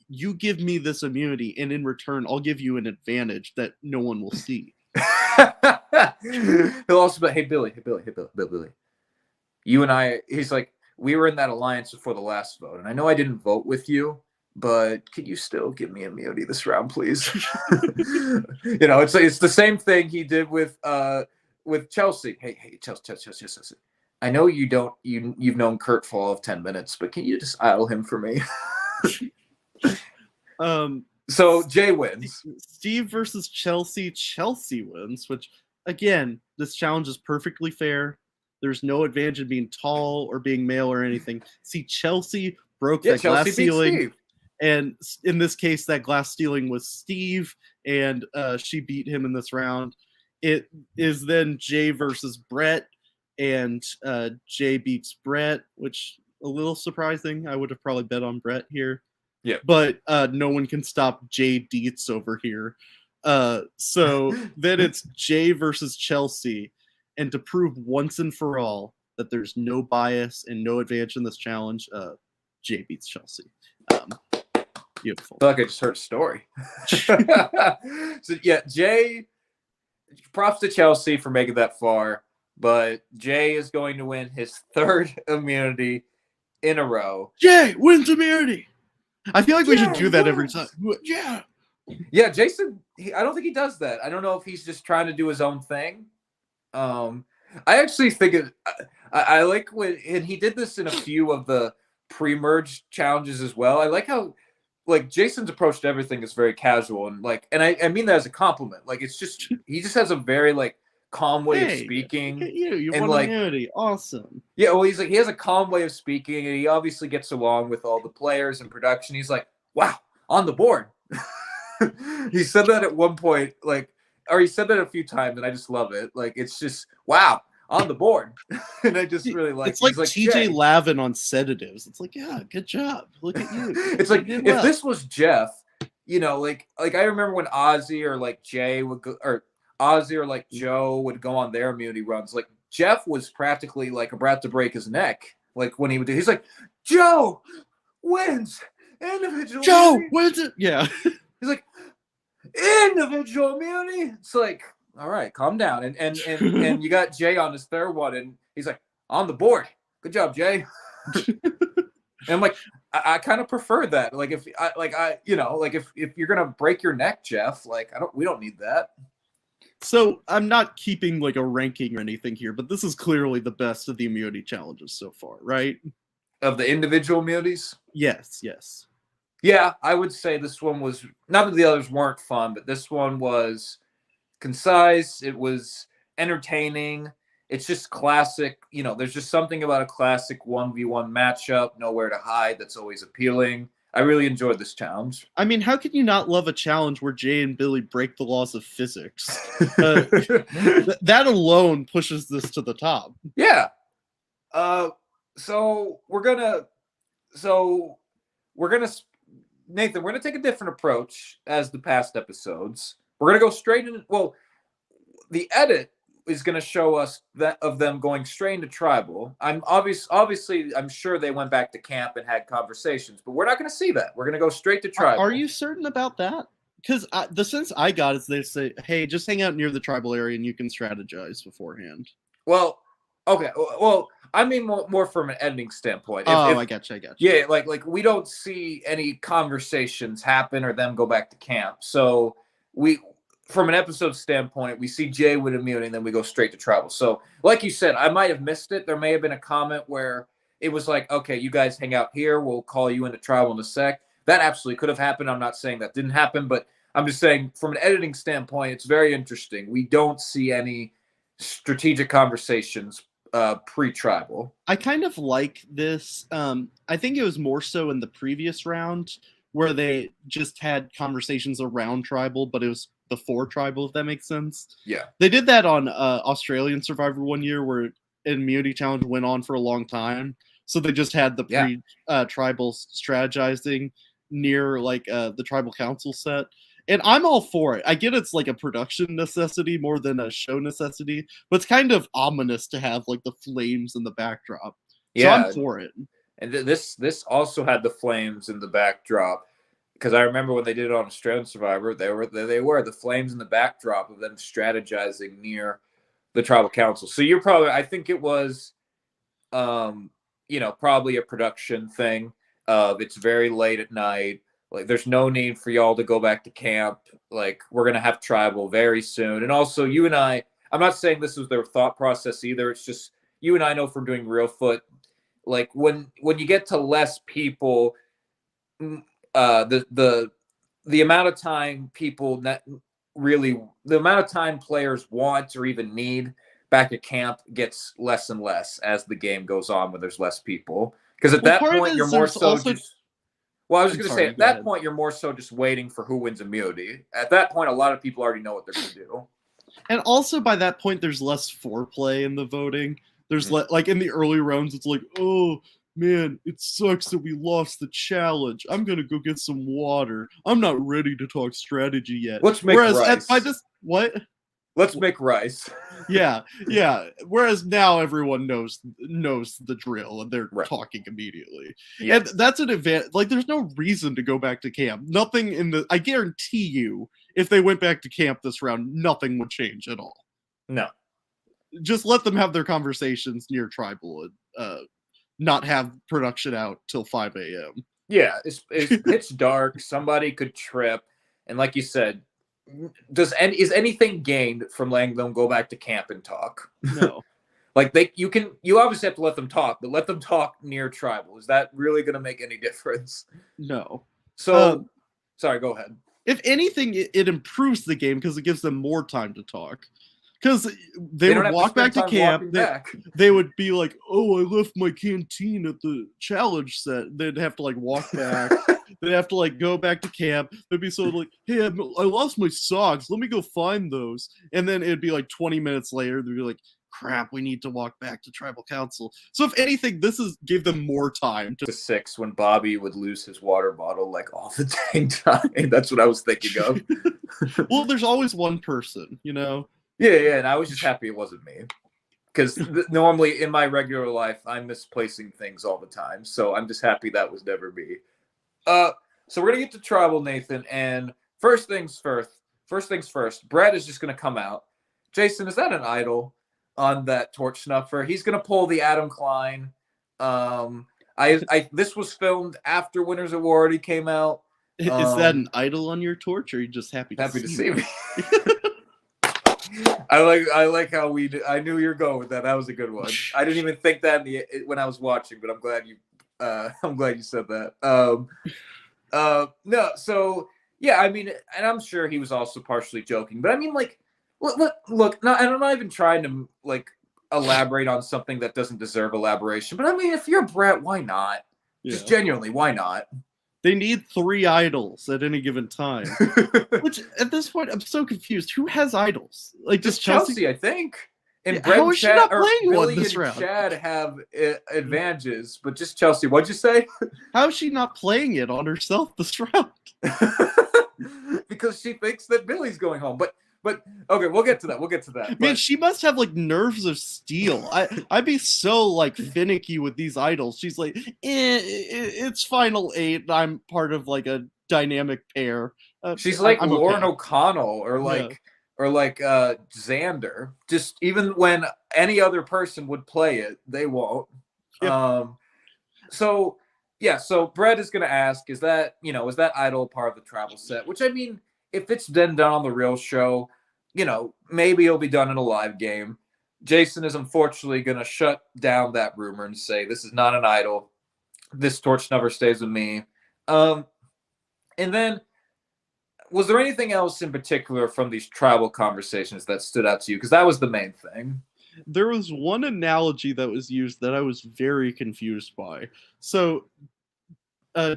You give me this immunity, and in return, I'll give you an advantage that no one will see. He'll also be, hey Billy, you and I. He's like, we were in that alliance before the last vote, and I know I didn't vote with you, but could you still give me immunity this round, please? You know, it's the same thing he did with Chelsea. Hey, Chelsea. I know you've known Kurt for all of 10 minutes, but can you just idle him for me? So Jay wins. Steve versus Chelsea. Chelsea wins, which again, this challenge is perfectly fair. There's no advantage in being tall or being male or anything. See, Chelsea broke that glass ceiling. Steve. And in this case, that glass ceiling was Steve, and she beat him in this round. It is then Jay versus Brett, and Jay beats Brett, which a little surprising. I would have probably bet on Brett here. Yeah, but no one can stop Jay Dietz over here. So then it's Jay versus Chelsea, and to prove once and for all that there's no bias and no advantage in this challenge, Jay beats Chelsea. Beautiful. I feel like I just heard a story. So yeah, Jay. Props to Chelsea for making that far, but Jay is going to win his 3rd immunity in a row. Jay wins immunity. I feel like we should do that every time. Yeah, Jason, I don't think he does that. I don't know if he's just trying to do his own thing. I actually think I like when, and he did this in a few of the pre-merge challenges as well. I like how like Jason's approach to everything is very casual, and like, and I mean that as a compliment. Like it's just he just has a very like calm way of speaking. Look at you and won like immunity. Awesome. Yeah, well, he's like he has a calm way of speaking, and he obviously gets along with all the players and production. He's like, wow, on the board. He said that at one point, like, or he said that a few times, and I just love it. Like it's just wow, on the board. And I just really like it's like TJ Lavin on sedatives. It's like, yeah, good job. Look at you. It's like if this was Jeff, you know, like I remember when Ozzy or like Jay would go, or Ozzy or like Joe would go on their immunity runs. Like Jeff was practically like about to break his neck. Like when he would do, he's like, Joe wins individual. Joe immunity. wins it. Yeah. He's like, individual immunity. It's like, all right, calm down. And you got Jay on his 3rd one, and he's like, on the board. Good job, Jay. And I'm like, I kind of prefer that. Like if you're gonna break your neck, Jeff, like we don't need that. So I'm not keeping like a ranking or anything here, but this is clearly the best of the immunity challenges so far, right? Of the individual immunities? Yes. Yeah, I would say this one was, not that the others weren't fun, but this one was concise. It was entertaining. It's just classic. You know, there's just something about a classic 1v1 matchup, nowhere to hide, that's always appealing. I really enjoyed this challenge. I mean, how can you not love a challenge where Jay and Billy break the laws of physics? That alone pushes this to the top. Yeah. So we're gonna Nathan, we're gonna take a different approach as the past episodes. We're gonna go straight in. Well, the edit is going to show us that of them going straight into tribal. Obviously, I'm sure they went back to camp and had conversations, but we're not going to see that. We're going to go straight to tribal. Are you certain about that? Because the sense I got is they say, hey, just hang out near the tribal area and you can strategize beforehand. Well, okay. Well, I mean more from an ending standpoint. I got you. Yeah, like we don't see any conversations happen or them go back to camp. So from an episode standpoint, we see Jay with immunity and then we go straight to tribal. So like you said, I might have missed it. There may have been a comment where it was like, okay, you guys hang out here. We'll call you into tribal in a sec. That absolutely could have happened. I'm not saying that didn't happen, but I'm just saying from an editing standpoint, it's very interesting. We don't see any strategic conversations pre-tribal. I kind of like this. I think it was more so in the previous round where they just had conversations around tribal, but it was before tribal, if that makes sense. Yeah. They did that on Australian Survivor one year where an immunity challenge went on for a long time. So they just had the pre-tribal strategizing near like the tribal council set. And I'm all for it. I get it's like a production necessity more than a show necessity, but it's kind of ominous to have like the flames in the backdrop. Yeah. So I'm for it. And this also had the flames in the backdrop, because I remember when they did it on Australian Survivor, they were the flames in the backdrop of them strategizing near the tribal council. So you're probably, I think it was, probably a production thing. It's very late at night. Like, there's no need for y'all to go back to camp. Like, we're going to have tribal very soon. And also, you and I'm not saying this was their thought process either. It's just, you and I know from doing Real Foot, like, when you get to less people, the amount of time the amount of time players want or even need back at camp gets less and less as the game goes on when there's less people. Because at that point, you're more so just... Well, I was just going to say, at that point, you're more so just waiting for who wins immunity. At that point, a lot of people already know what they're going to do. And also, by that point, there's less foreplay in the voting. There's like in the early rounds, it's like, oh, man, it sucks that we lost the challenge. I'm going to go get some water. I'm not ready to talk strategy yet. Let's make rice. What? Let's make rice. Yeah. Whereas now everyone knows the drill and they're talking immediately. Yeah. And that's an advantage. Like, there's no reason to go back to camp. Nothing I guarantee you, if they went back to camp this round, nothing would change at all. No. Just let them have their conversations near tribal and not have production out till 5 a.m. Yeah, it's pitch dark. Somebody could trip. And like you said, is anything gained from letting them go back to camp and talk? No. Like, you obviously have to let them talk, but let them talk near tribal. Is that really going to make any difference? No. So, sorry, go ahead. If anything, it improves the game because it gives them more time to talk. Because they would walk back to camp. They would be like, oh, I left my canteen at the challenge set. They'd have to like walk back. They'd have to like go back to camp. They'd be so like, hey, I lost my socks. Let me go find those. And then it'd be like 20 minutes later. They'd be like, crap, we need to walk back to tribal council. So if anything, gave them more time. To 6 when Bobby would lose his water bottle like all the dang time. That's what I was thinking of. Well, there's always one person, you know? Yeah, and I was just happy it wasn't me. Because normally in my regular life, I'm misplacing things all the time. So I'm just happy that was never me. So we're going to get to tribal, Nathan. And first things first, Brett is just going to come out. Jason, is that an idol on that torch snuffer? He's going to pull the Adam Klein. This was filmed after Winners Award. He came out. Is that an idol on your torch, or are you just happy to see me? I like how I knew you were going with that. That was a good one. I didn't even think that when I was watching, but I'm glad you said that. No, so yeah, I mean, and I'm sure he was also partially joking, but I mean, like, look, no, and I'm not even trying to like elaborate on something that doesn't deserve elaboration, but I mean, if you're Brett, why not? Yeah. Just genuinely, why not? They need 3 idols at any given time. Which, at this point, I'm so confused. Who has idols? Like, just Chelsea, I think. And yeah, how is she not playing one this round? Chad have advantages, but just Chelsea. What'd you say? How is she not playing it on herself this round? Because she thinks that Billy's going home. But But okay, we'll get to that. Man, she must have like nerves of steel. I'd be so like finicky with these idols. She's like, it's final 8. I'm part of like a dynamic pair. She's like I'm Lauren okay. O'Connell or like Xander. Just even when any other person would play it, they won't. Yeah. So Brett is gonna ask, is that idol part of the travel set? Which, I mean, if it's been done on the real show, maybe it'll be done in a live game. Jason is unfortunately gonna shut down that rumor and say this is not an idol. This torch never stays with me. And then, was there anything else in particular from these tribal conversations that stood out to you? Because that was the main thing. There was one analogy that was used that I was very confused by. So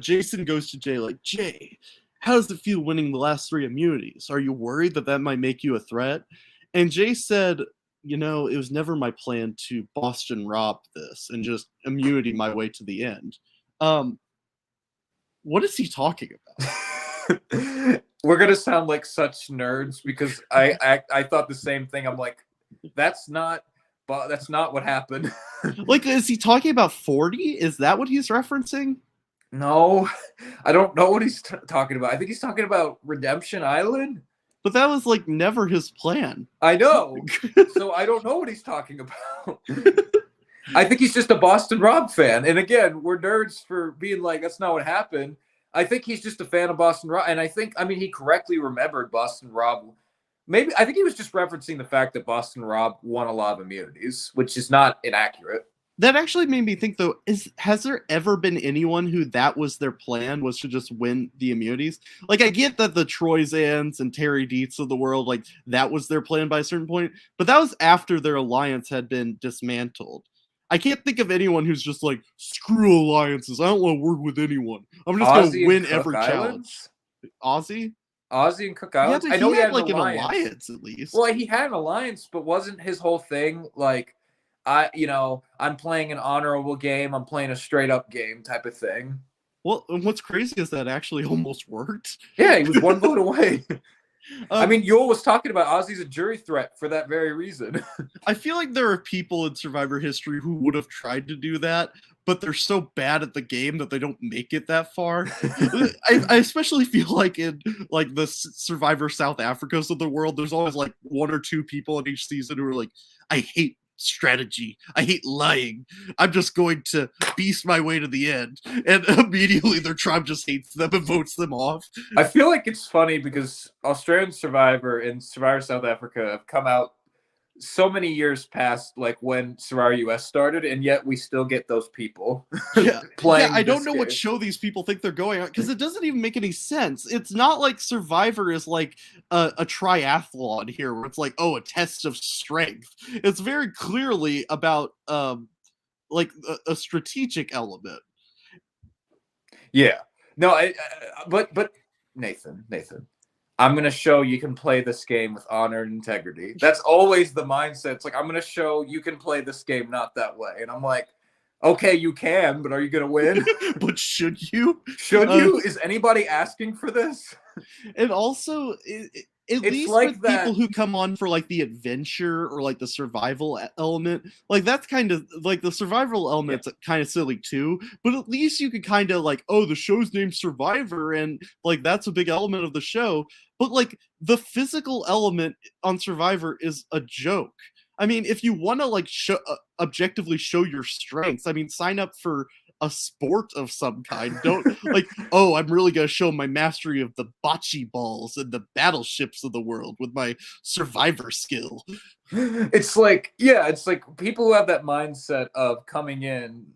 Jason goes to Jay like, Jay, how does it feel winning the last 3 immunities? Are you worried that might make you a threat? And Jay said, it was never my plan to Boston Rob this and just immunity my way to the end. What is he talking about? We're gonna sound like such nerds because I thought the same thing. I'm like, that's not what happened. Like, is he talking about 40? Is that what he's referencing? No, I don't know what he's talking about. I think he's talking about Redemption Island. But that was like never his plan. I know. So I don't know what he's talking about. I think he's just a Boston Rob fan. And again, we're nerds for being like, that's not what happened. I think he's just a fan of Boston Rob. And he correctly remembered Boston Rob. I think he was just referencing the fact that Boston Rob won a lot of immunities, which is not inaccurate. That actually made me think, though, has there ever been anyone who that was their plan, was to just win the immunities? Like, I get that the Troyzans and Terry Dietz of the world, like, that was their plan by a certain point, but that was after their alliance had been dismantled. I can't think of anyone who's just like, screw alliances, I don't want to work with anyone. I'm just going to win every challenge. Ozzy and Cook Islands? Yeah, I know he had like an alliance at least. Well, he had an alliance, but wasn't his whole thing like, I'm playing an honorable game, I'm playing a straight up game type of thing. Well, and what's crazy is that actually almost worked. Yeah, he was 1 vote away. I mean, Yul was talking about Ozzy's a jury threat for that very reason. I feel like there are people in Survivor history who would have tried to do that, but they're so bad at the game that they don't make it that far. I especially feel like in like the Survivor South Africas of the world, there's always like 1 or 2 people in each season who are like, I hate strategy, I hate lying, I'm just going to beast my way to the end, and immediately their tribe just hates them and votes them off. I feel like it's funny because Australian Survivor and Survivor South Africa have come out so many years past like when Survivor US started, and yet we still get those people playing. I don't know what show these people think they're going on, because it doesn't even make any sense. It's not like Survivor is like a triathlon here where it's like, oh, a test of strength. It's very clearly about like a strategic element. Yeah. No, but Nathan, I'm going to show you can play this game with honor and integrity. That's always the mindset. It's like, I'm going to show you can play this game not that way. And I'm like, okay, you can, but are you going to win? But should you? Should you? Is anybody asking for this? And also, at least like with people who come on for like the adventure or like the survival element, like that's kind of like the survival element's kind of silly too, but at least you could kind of like, oh, the show's named Survivor and like that's a big element of the show, but like the physical element on Survivor is a joke. I mean, if you want to like objectively show your strengths, I mean, sign up for a sport of some kind. Don't like, oh, I'm really gonna show my mastery of the bocce balls and the battleships of the world with my survivor skill. It's like people who have that mindset of coming in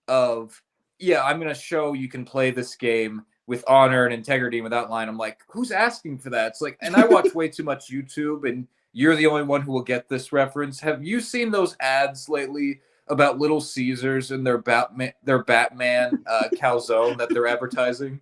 of, I'm gonna show you can play this game with honor and integrity and without lying. I'm like, who's asking for that? It's like, and I watch way too much YouTube, and you're the only one who will get this reference. Have you seen those ads lately about Little Caesars and their Batman calzone that they're advertising?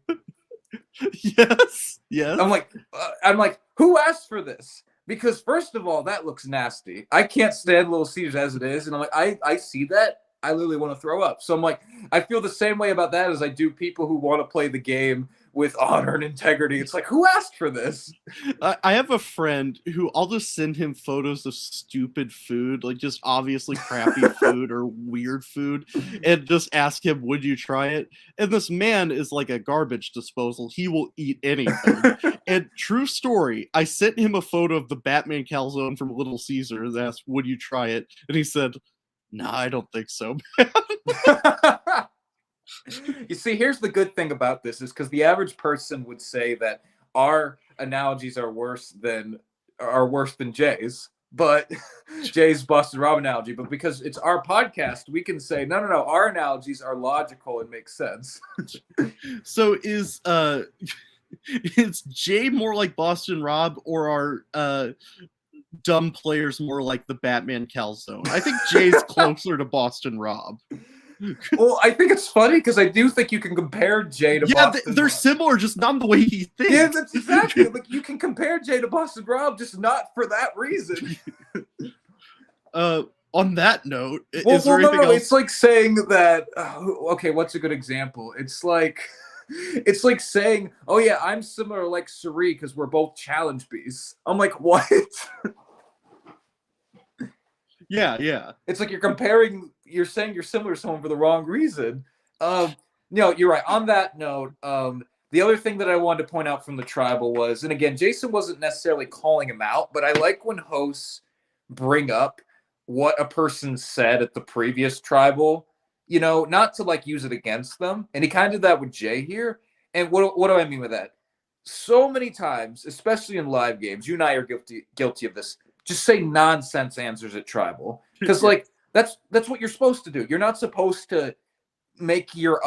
Yes. I'm like, who asked for this? Because first of all, that looks nasty. I can't stand Little Caesars as it is, and I'm like, I see that. I literally want to throw up. So I'm like, I feel the same way about that as I do people who want to play the game with honor and integrity. It's like, who asked for this? I have a friend who I'll just send him photos of stupid food, like just obviously crappy food or weird food, and just ask him, would you try it? And this man is like a garbage disposal. He will eat anything. And true story, I sent him a photo of the Batman calzone from Little Caesar and asked, would you try it? And he said, nah, I don't think so. You see, here's the good thing about this is because the average person would say that our analogies are worse than Jay's, but Jay's Boston Rob analogy. But because it's our podcast, we can say no, our analogies are logical and make sense. So is Jay more like Boston Rob, or are dumb players more like the Batman calzone? I think Jay's closer to Boston Rob. Well, I think it's funny because I do think you can compare Jay to Boston they're Rob. Similar, just not in the way he thinks. Yeah, that's exactly. Like, you can compare Jay to Boston Rob, just not for that reason. On that note, is there anything else? It's like saying that. Okay, what's a good example? It's like saying, "Oh yeah, I'm similar like Suri because we're both challenge beasts." I'm like, what? Yeah. It's like you're saying you're similar to someone for the wrong reason. No, you're right. On that note, the other thing that I wanted to point out from the tribal was, and again, Jason wasn't necessarily calling him out, but I like when hosts bring up what a person said at the previous tribal, not to like use it against them. And he kind of did that with Jay here. And what do I mean with that? So many times, especially in live games, you and I are guilty of this. Just say nonsense answers at tribal, because like that's what you're supposed to do. You're not supposed to make your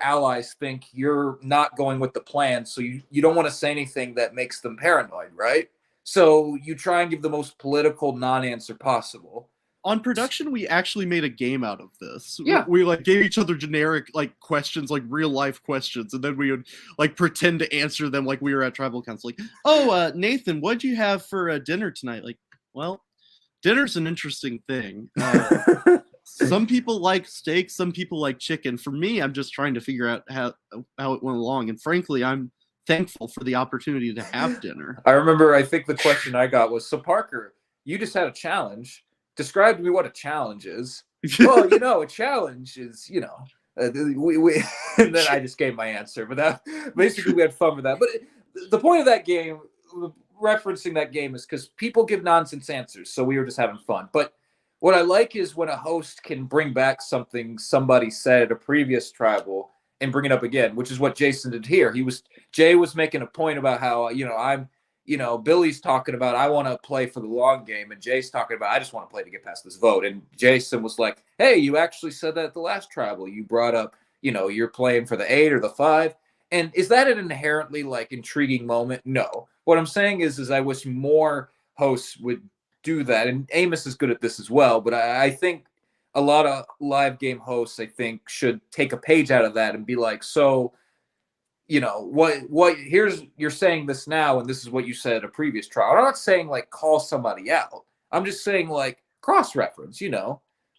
allies think you're not going with the plan, so you don't want to say anything that makes them paranoid, right? So you try and give the most political non-answer possible. On production, we actually made a game out of this. Yeah. We like gave each other generic like questions, like real life questions, and then we would like pretend to answer them like we were at tribal council. Like, oh, Nathan, what'd you have for dinner tonight? Like, well, dinner's an interesting thing. Some people like steak, some people like chicken. For me, I'm just trying to figure out how it went along, and frankly, I'm thankful for the opportunity to have dinner. I think the question I got was, so Parker, you just had a challenge. Describe to me what a challenge is. Well, a challenge is, we and then I just gave my answer. But that basically we had fun with that. But the point of that game, referencing that game, is because people give nonsense answers. So we were just having fun. But what I like is when a host can bring back something somebody said at a previous tribal and bring it up again, which is what Jason did here. Jay was making a point about how, Billy's talking about, I want to play for the long game. And Jay's talking about, I just want to play to get past this vote. And Jason was like, hey, you actually said that at the last tribal. You brought up, you're playing for the 8 or the 5. And is that an inherently like intriguing moment? No. What I'm saying is I wish more hosts would do that. And Amos is good at this as well. But I think a lot of live game hosts, I think, should take a page out of that and be like, so, you're saying this now, and this is what you said at a previous trial. I'm not saying like call somebody out. I'm just saying like cross-reference,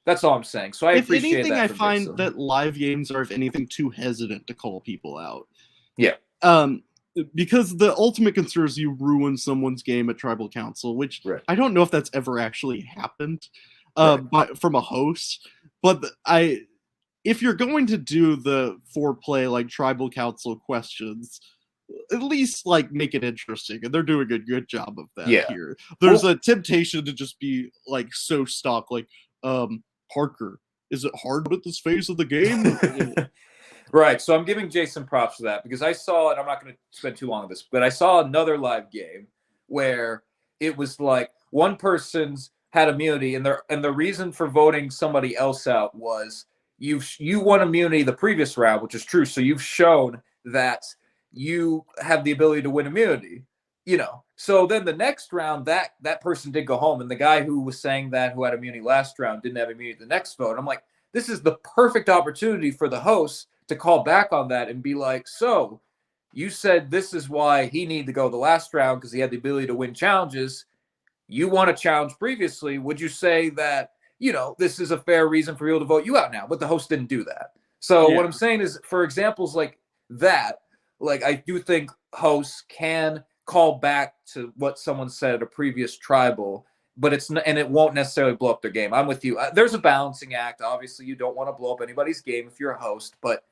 That's all I'm saying. So I appreciate that. If anything, I find that live games are, if anything, too hesitant to call people out. Yeah. Because the ultimate concern is you ruin someone's game at tribal council, which right. I don't know if that's ever actually happened from a host. But if you're going to do the foreplay like tribal council questions, at least like make it interesting, and they're doing a good job of that here. There's a temptation to just be like so stock, like Parker, is it hard with this phase of the game? Right. So I'm giving Jason props for that, because I saw, and I'm not going to spend too long on this, but I saw another live game where it was like one person's had immunity, and the reason for voting somebody else out was you won immunity the previous round, which is true. So you've shown that you have the ability to win immunity, So then the next round, that person did go home, and the guy who was saying that, who had immunity last round, didn't have immunity the next vote. I'm like, this is the perfect opportunity for the host to call back on that and be like, so you said this is why he needed to go the last round, because he had the ability to win challenges. You won a challenge previously. Would you say that this is a fair reason for people to vote you out now. But the host didn't do that. So what I'm saying is, for examples like that, like I do think hosts can call back to what someone said at a previous tribal, but it won't necessarily blow up their game. I'm with you. There's a balancing act. Obviously, you don't want to blow up anybody's game if you're a host, but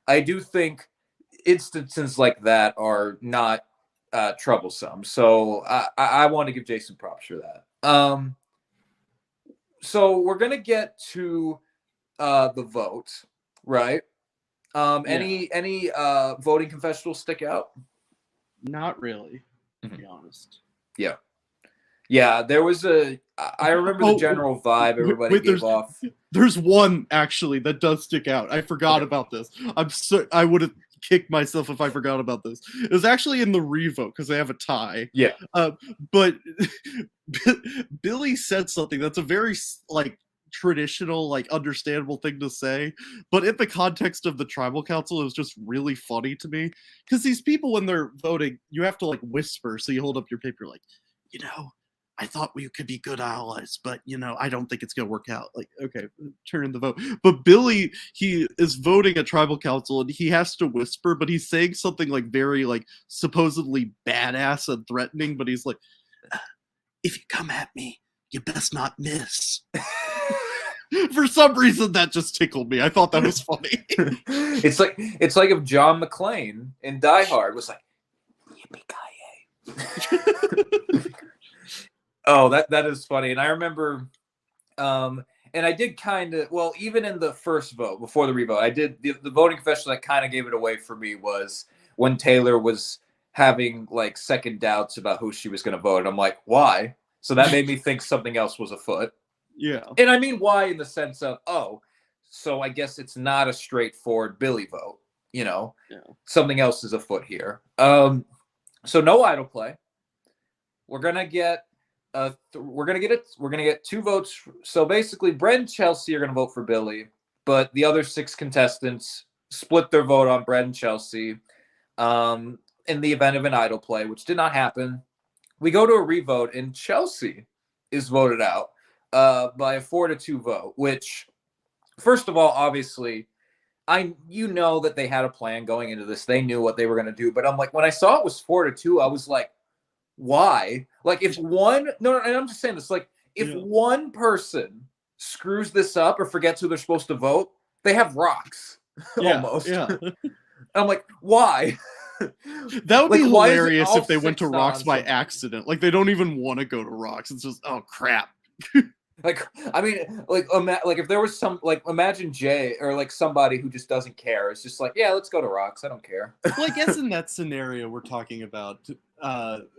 I do think instances like that are not troublesome. So I want to give Jason props for that. So we're gonna get to the vote, right? Any voting confessionals stick out? Not really, to be honest. Yeah. There was I remember the general vibe everybody gave off. There's one actually that does stick out. I forgot about this. I would have kicked myself if I forgot about this. It was actually in the revote because they have a tie. Yeah. But Billy said something that's a very traditional, understandable thing to say, but in the context of the tribal council, it was just really funny to me because these people, when they're voting, you have to whisper. So you hold up your paper, I thought we could be good allies, but I don't think it's gonna work out. Okay, turn in the vote. But Billy, he is voting at tribal council, and he has to whisper, but he's saying something very supposedly badass and threatening. But he's like, "If you come at me, you best not miss." For some reason, that just tickled me. I thought that was funny. It's like if John McClane in Die Hard was like, "Yippee-ki-yay." Oh, that is funny. And I remember, and I did even in the first vote, before the revote, I did the voting confession that kind of gave it away for me was when Taylor was having second doubts about who she was going to vote. And I'm like, why? So that made me think something else was afoot. Yeah. And I mean, why in the sense of, so I guess it's not a straightforward Billy vote, something else is afoot here. So no idle play. We're going to get we're gonna get 2 votes. So basically, Brett and Chelsea are gonna vote for Billy, but the other 6 contestants split their vote on Brett and Chelsea. In the event of an idle play, which did not happen, we go to a revote, and Chelsea is voted out by a 4-2 vote. Which, first of all, obviously, that they had a plan going into this. They knew what they were gonna do. But I'm like, when I saw it was 4-2, I was like, why? If one and I'm just saying this, if one person screws this up or forgets who they're supposed to vote, they have rocks. Almost. Yeah. I'm like, why? That would be hilarious if they went to rocks by accident. They don't even want to go to rocks. It's just, oh crap. If there was some, imagine Jay or somebody who just doesn't care. It's just let's go to rocks. I don't care. Well, I guess in that scenario we're talking about,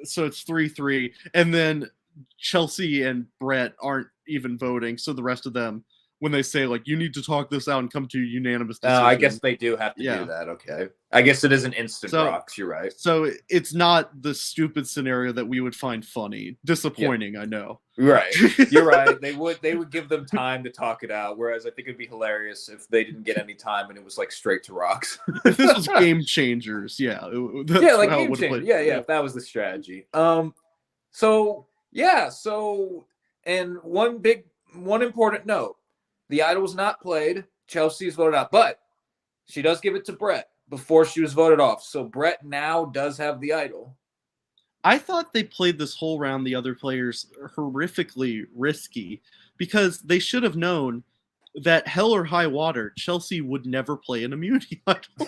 so it's 3-3, and then Chelsea and Brett aren't even voting, so the rest of them, when they say you need to talk this out and come to a unanimous decision. I guess they do have to do that. Okay. I guess it is an instant rocks. You're right. So it's not the stupid scenario that we would find funny. Disappointing, I know. Right. You're right. They would give them time to talk it out, whereas I think it'd be hilarious if they didn't get any time and it was straight to rocks. If this was Game Changers, Game Changers. Yeah, if that was the strategy. And one important note. The idol was not played. Chelsea is voted out, but she does give it to Brett before she was voted off. So Brett now does have the idol. I thought they played this whole round, the other players, horrifically risky, because they should have known that hell or high water, Chelsea would never play an immunity idol.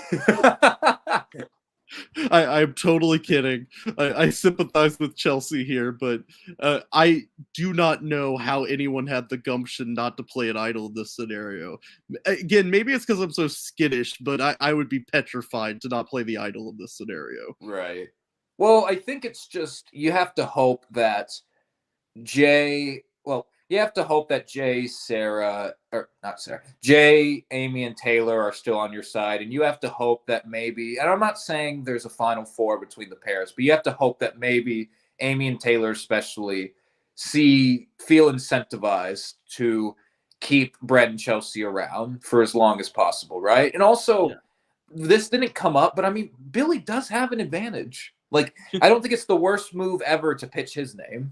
I'm totally kidding. I sympathize with Chelsea here, but I do not know how anyone had the gumption not to play an idol in this scenario. Again, maybe it's because I'm so skittish, but I would be petrified to not play the idol in this scenario. Right. Well, I think it's just you have to hope that Jay, Amy, and Taylor are still on your side. And you have to hope that maybe, and I'm not saying there's a final 4 between the pairs, but you have to hope that maybe Amy and Taylor especially feel incentivized to keep Brett and Chelsea around for as long as possible, right? And also, this didn't come up, but I mean, Billy does have an advantage. I don't think it's the worst move ever to pitch his name,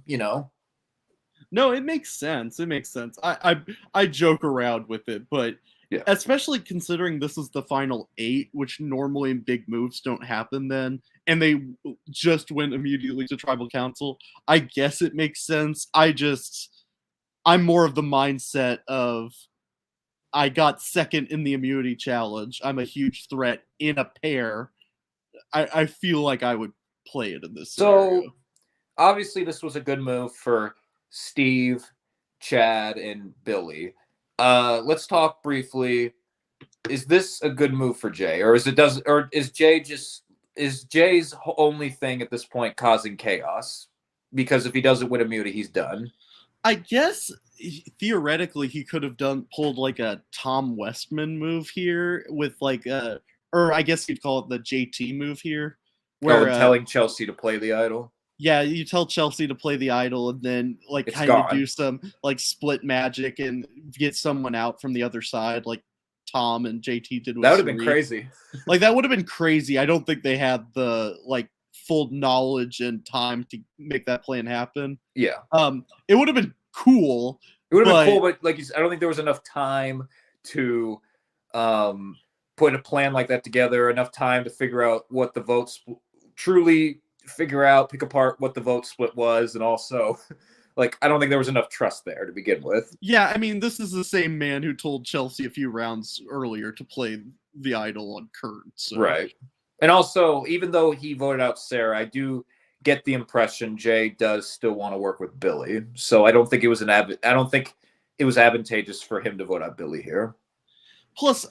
No, it makes sense. It makes sense. I joke around with it, but Yeah. especially considering this is the final 8, which normally big moves don't happen then, and they just went immediately to Tribal Council. I guess it makes sense. I'm more of the mindset of I got second in the immunity challenge. I'm a huge threat in a pair. I feel like I would play it in this scenario. So obviously this was a good move for Steve, Chad, and Billy. Let's talk briefly. Is this a good move for Jay, or is Jay's only thing at this point causing chaos? Because if he doesn't win immunity, he's done. I guess theoretically he could have pulled like a Tom Westman move here with like or I guess you'd call it the JT move here, where telling Chelsea to play the idol. Yeah, you tell Chelsea to play the idol and then like kind of do some like split magic and get someone out from the other side, like Tom and JT did with That would have been crazy. Like that would have been crazy. I don't think they had the like full knowledge and time to make that plan happen. Yeah. It would have been cool. It would have been cool, but like I don't think there was enough time to put a plan like that together, enough time to figure out what the votes pick apart what the vote split was, and also like I don't think there was enough trust there to begin with. Yeah, I mean, this is the same man who told Chelsea a few rounds earlier to play the idol on Kurt. So. Right. And also, even though he voted out Sarah, I do get the impression Jay does still want to work with Billy. So I don't think it was advantageous for him to vote out Billy here. Plus,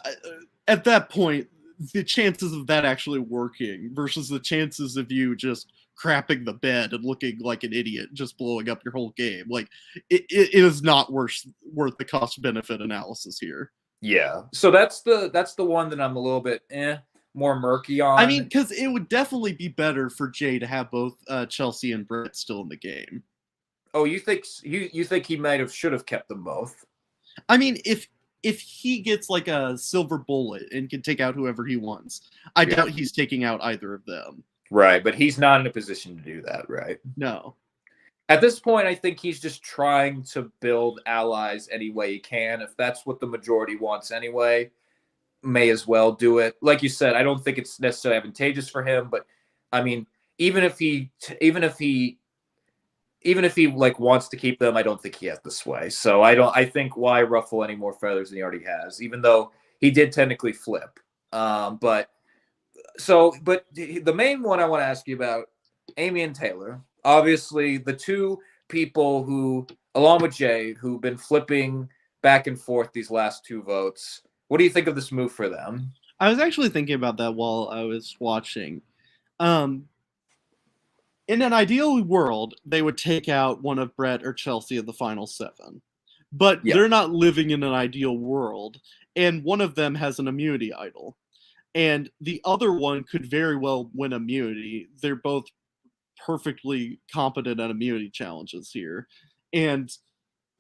at that point, the chances of that actually working versus the chances of you just crapping the bed and looking like an idiot, just blowing up your whole game, like it is not worth the cost benefit analysis here. Yeah. So that's the one that I'm a little bit more murky on. I mean, because it would definitely be better for Jay to have both Chelsea and Brett still in the game. Oh, you think he should have kept them both? I mean, if he gets like a silver bullet and can take out whoever he wants, I doubt he's taking out either of them. Right, but he's not in a position to do that, right? No. At this point, I think he's just trying to build allies any way he can. If that's what the majority wants anyway, may as well do it. Like you said, I don't think it's necessarily advantageous for him, but I mean, even if he like wants to keep them, I don't think he has the sway. So I think why ruffle any more feathers than he already has, even though he did technically flip. But the main one I want to ask you about, Amy and Taylor, obviously the two people who, along with Jay, who've been flipping back and forth these last two votes. What do you think of this move for them? I was actually thinking about that while I was watching. In an ideal world, they would take out one of Brett or Chelsea in the final 7. But they're not living in an ideal world, and one of them has an immunity idol. And the other one could very well win immunity. They're both perfectly competent at immunity challenges here. And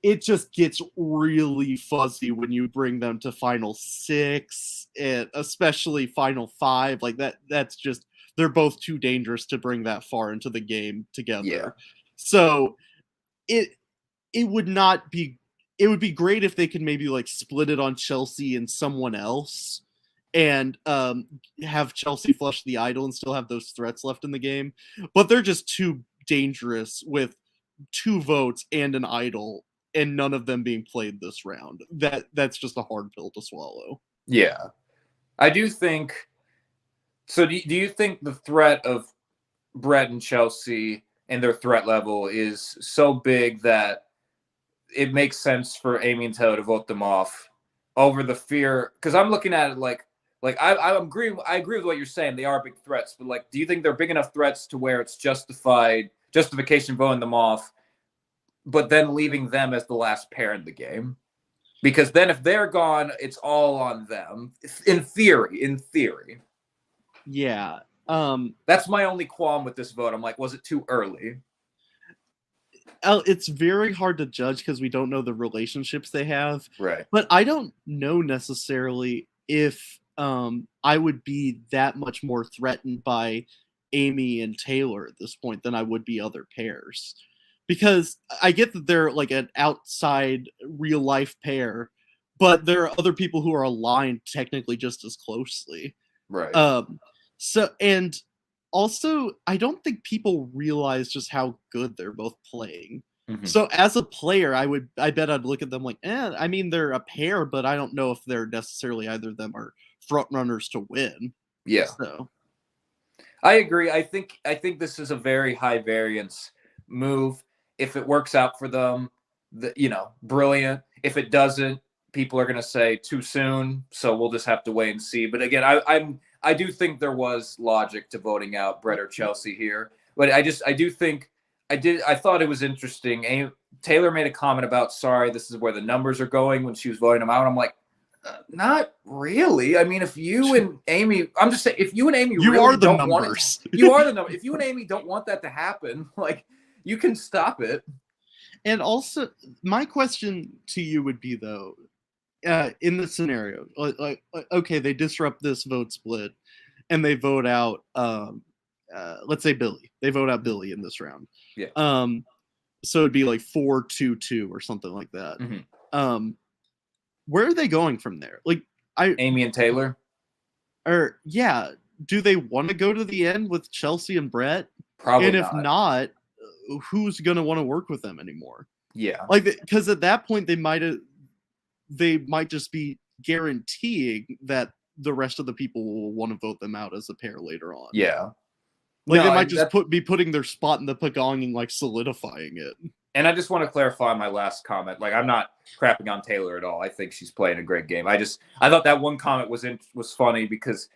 it just gets really fuzzy when you bring them to final 6, and especially final 5. Like that's just, they're both too dangerous to bring that far into the game together. Yeah. So it would not be, it would be great if they could maybe like split it on Chelsea and someone else, and have Chelsea flush the idol and still have those threats left in the game. But they're just too dangerous with 2 votes and an idol, and none of them being played this round. That's just a hard pill to swallow. Yeah. I do think so. Do you think the threat of Brett and Chelsea and their threat level is so big that it makes sense for Amy and Taylor to vote them off over the fear? Because I'm looking at it like I agree with what you're saying. They are big threats, but like, do you think they're big enough threats to where it's justification voting them off, but then leaving them as the last pair in the game? Because then if they're gone, it's all on them. In theory. Yeah. That's my only qualm with this vote. I'm like, was it too early? It's very hard to judge because we don't know the relationships they have. Right. But I don't know necessarily if I would be that much more threatened by Amy and Taylor at this point than I would be other pairs. because I get that they're like an outside real life pair, but there are other people who are aligned technically just as closely. Right. So, and also, I don't think people realize just how good they're both playing. Mm-hmm. So as a player, I bet I'd look at them like, I mean, they're a pair, but I don't know if they're necessarily either of them are front runners to win. Yeah. So I agree. I think this is a very high variance move. If it works out for them, brilliant. If it doesn't, people are going to say too soon. So we'll just have to wait and see. But again, I do think there was logic to voting out Brett or Chelsea here. But I thought it was interesting. Taylor made a comment about, sorry, this is where the numbers are going when she was voting them out. I'm like, not really. I mean, if you and Amy, I'm just saying, if you and Amy you really are the don't numbers. want it, you are the number. If you and Amy don't want that to happen, like, you can stop it. And also, my question to you would be, though, in this scenario, like, okay, they disrupt this vote split, and they vote out, let's say Billy. They vote out Billy in this round. Yeah. So it'd be like 4-2-2 or something like that. Mm-hmm. Where are they going from there? Like, Amy and Taylor? Or yeah, do they want to go to the end with Chelsea and Brett? Probably and if not, who's going to want to work with them anymore? Yeah. Like, because at that point they might just be guaranteeing that the rest of the people will want to vote them out as a pair later on. Yeah. Like, they might just be putting their spot in the pagong and like solidifying it. And I just want to clarify my last comment. Like, I'm not crapping on Taylor at all. I think she's playing a great game. I thought that one comment was funny because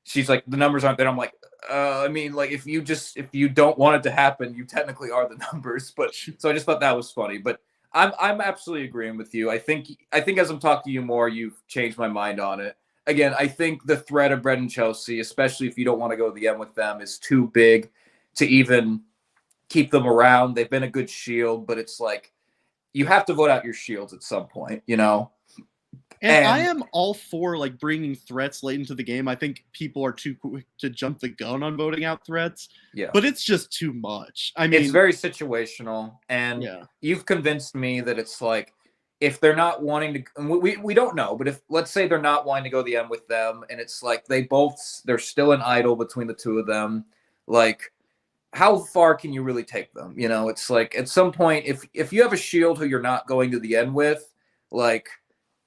she's like, the numbers aren't there. I'm like, I mean, like, if you don't want it to happen, you technically are the numbers. But so I just thought that was funny. But I'm absolutely agreeing with you. I think as I'm talking to you more, you've changed my mind on it. Again, I think the threat of Brett and Chelsea, especially if you don't want to go to the end with them, is too big to even keep them around. They've been a good shield, but it's like you have to vote out your shields at some point, you know? And I am all for like bringing threats late into the game. I think people are too quick to jump the gun on voting out threats. Yeah. But it's just too much. I mean, it's very situational. And you've convinced me that it's like, if they're not wanting to, we don't know, but if, let's say they're not wanting to go the end with them, and it's like they're still an idol between the two of them, like, how far can you really take them? You know, it's like at some point, if you have a shield who you're not going to the end with, like,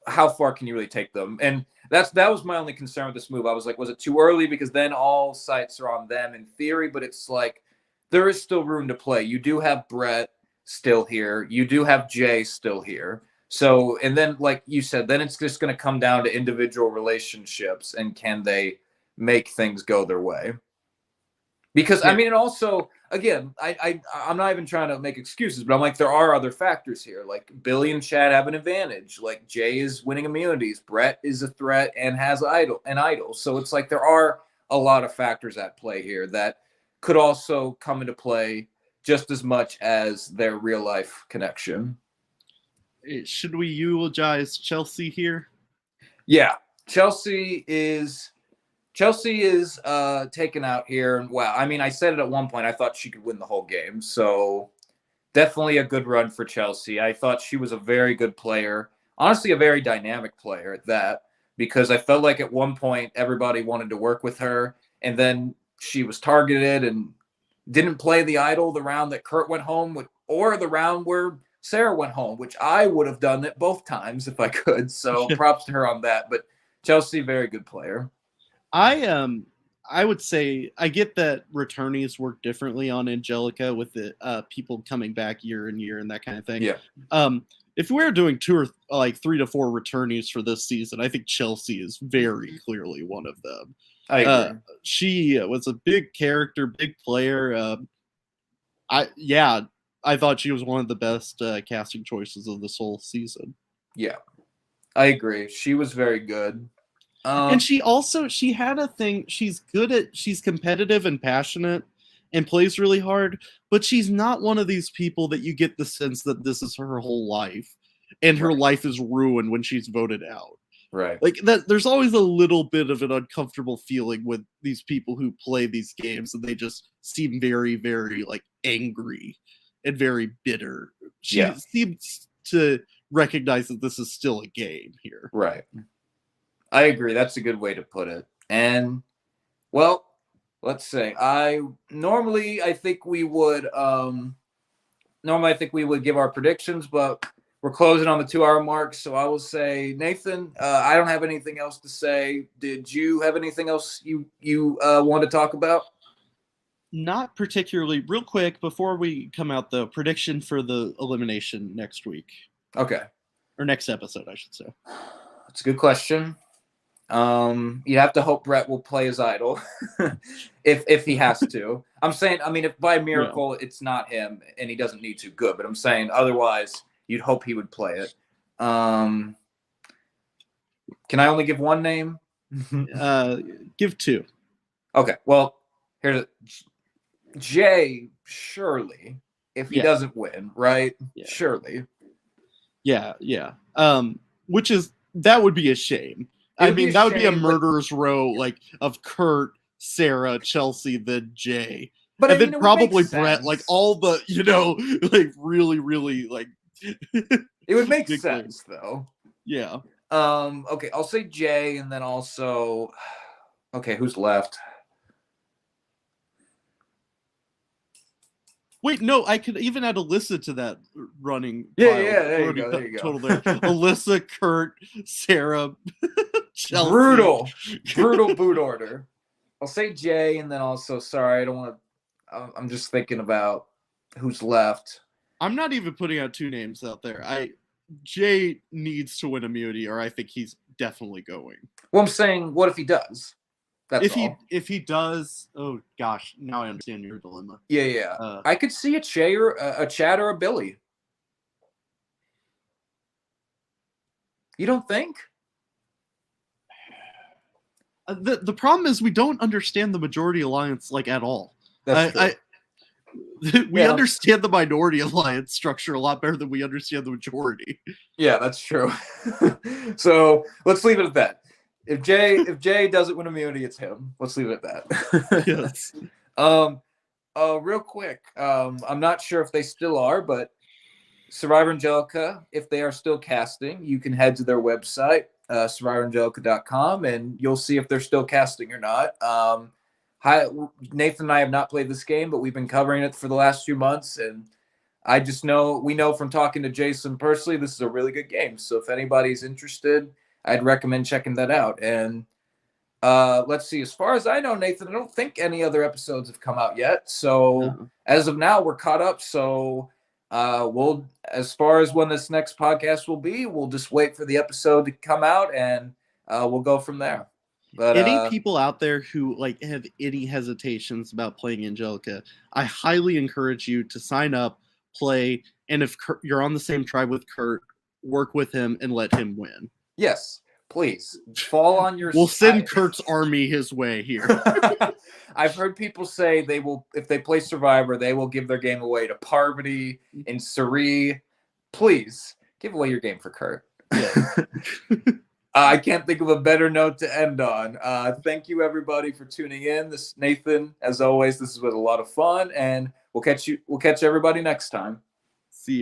how far can you really take them? And that was my only concern with this move. I was like, was it too early? Because then all sights are on them in theory, but it's like there is still room to play. You do have Brett still here. You do have Jay still here. So, and then like you said, then it's just going to come down to individual relationships and can they make things go their way? Because I mean, and also, again, I'm not even trying to make excuses, but I'm like, there are other factors here. Like Billy and Chad have an advantage. Like Jay is winning immunities. Brett is a threat and has an idol. So it's like there are a lot of factors at play here that could also come into play just as much as their real life connection. Should we eulogize Chelsea here? Yeah, Chelsea is taken out here. And wow, I mean, I said it at one point, I thought she could win the whole game. So definitely a good run for Chelsea. I thought she was a very good player. Honestly, a very dynamic player at that, because I felt like at one point everybody wanted to work with her, and then she was targeted and didn't play the idol the round that Kurt went home with, or the round where Sarah went home, which I would have done it both times if I could. So props to her on that. But Chelsea, very good player. I would say I get that returnees work differently on Angelica with the people coming back year and year and that kind of thing. Yeah. If we're doing 3 to 4 returnees for this season, I think Chelsea is very clearly one of them. I agree. She was a big character, big player. I thought she was one of the best casting choices of this whole season. Yeah, I agree. She was very good. And she had a thing. She's competitive and passionate and plays really hard, but she's not one of these people that you get the sense that this is her whole life and her life is ruined when she's voted out. Right. Like that, there's always a little bit of an uncomfortable feeling with these people who play these games, and they just seem very, very like angry and very bitter. She seems to recognize that this is still a game here. Right. I agree. That's a good way to put it. And, well, let's say I think we would give our predictions, but we're closing on the 2-hour mark. So I will say, Nathan, I don't have anything else to say. Did you have anything else you want to talk about? Not particularly. Real quick, before we come out, the prediction for the elimination next week. Okay. Or next episode, I should say. That's a good question. You have to hope Brett will play his idol if he has to. I'm saying, I mean, if by miracle it's not him and he doesn't need to, good. But I'm saying otherwise, you'd hope he would play it. Can I only give one name? Give two. Okay. Well, here's Jay. Surely, if he doesn't win, right? Yeah. Surely. Yeah. That would be a shame. I mean, that would be a murderer's row, like, of Kurt, Sarah, Chelsea, then Jay. But and then probably Brett, like, all the, like, really, really, like... It would make sense, though. Yeah. Okay, I'll say Jay, and then also... Okay, who's left? Wait, no, I could even add Alyssa to that running. There you go. Total there. Alyssa, Kurt, Sarah, Chelsea. Brutal boot order. I'll say Jay, and then also, sorry, I don't want to. I'm just thinking about who's left. I'm not even putting out two names out there. Jay needs to win immunity, or I think he's definitely going. Well, I'm saying, what if he does? If he does, oh gosh, now I understand your dilemma. Yeah. I could see a Chad or a Billy. You don't think? The problem is we don't understand the majority alliance like at all. That's true. We understand the minority alliance structure a lot better than we understand the majority. Yeah, that's true. So let's leave it at that. If Jay doesn't win immunity, it's him. Let's leave it at that. Yes. Real quick, I'm not sure if they still are, but Survivor Angelica, if they are still casting, you can head to their website, survivorangelica.com, and you'll see if they're still casting or not. Nathan and I have not played this game, but we've been covering it for the last few months, and we know from talking to Jason personally, this is a really good game. So if anybody's interested, I'd recommend checking that out. And let's see. As far as I know, Nathan, I don't think any other episodes have come out yet. So as of now, we're caught up. So we'll, as far as when this next podcast will be, we'll just wait for the episode to come out, and we'll go from there. But any people out there who like have any hesitations about playing Angelica, I highly encourage you to sign up, play, and if you're on the same tribe with Kurt, work with him and let him win. Yes, please fall on your. We'll send Kurt's army his way here. I've heard people say they will, if they play Survivor, they will give their game away to Parvati and Suri. Please give away your game for Kurt. Yeah. I can't think of a better note to end on. Thank you, everybody, for tuning in. This Nathan, as always, this was a lot of fun, and we'll catch everybody next time.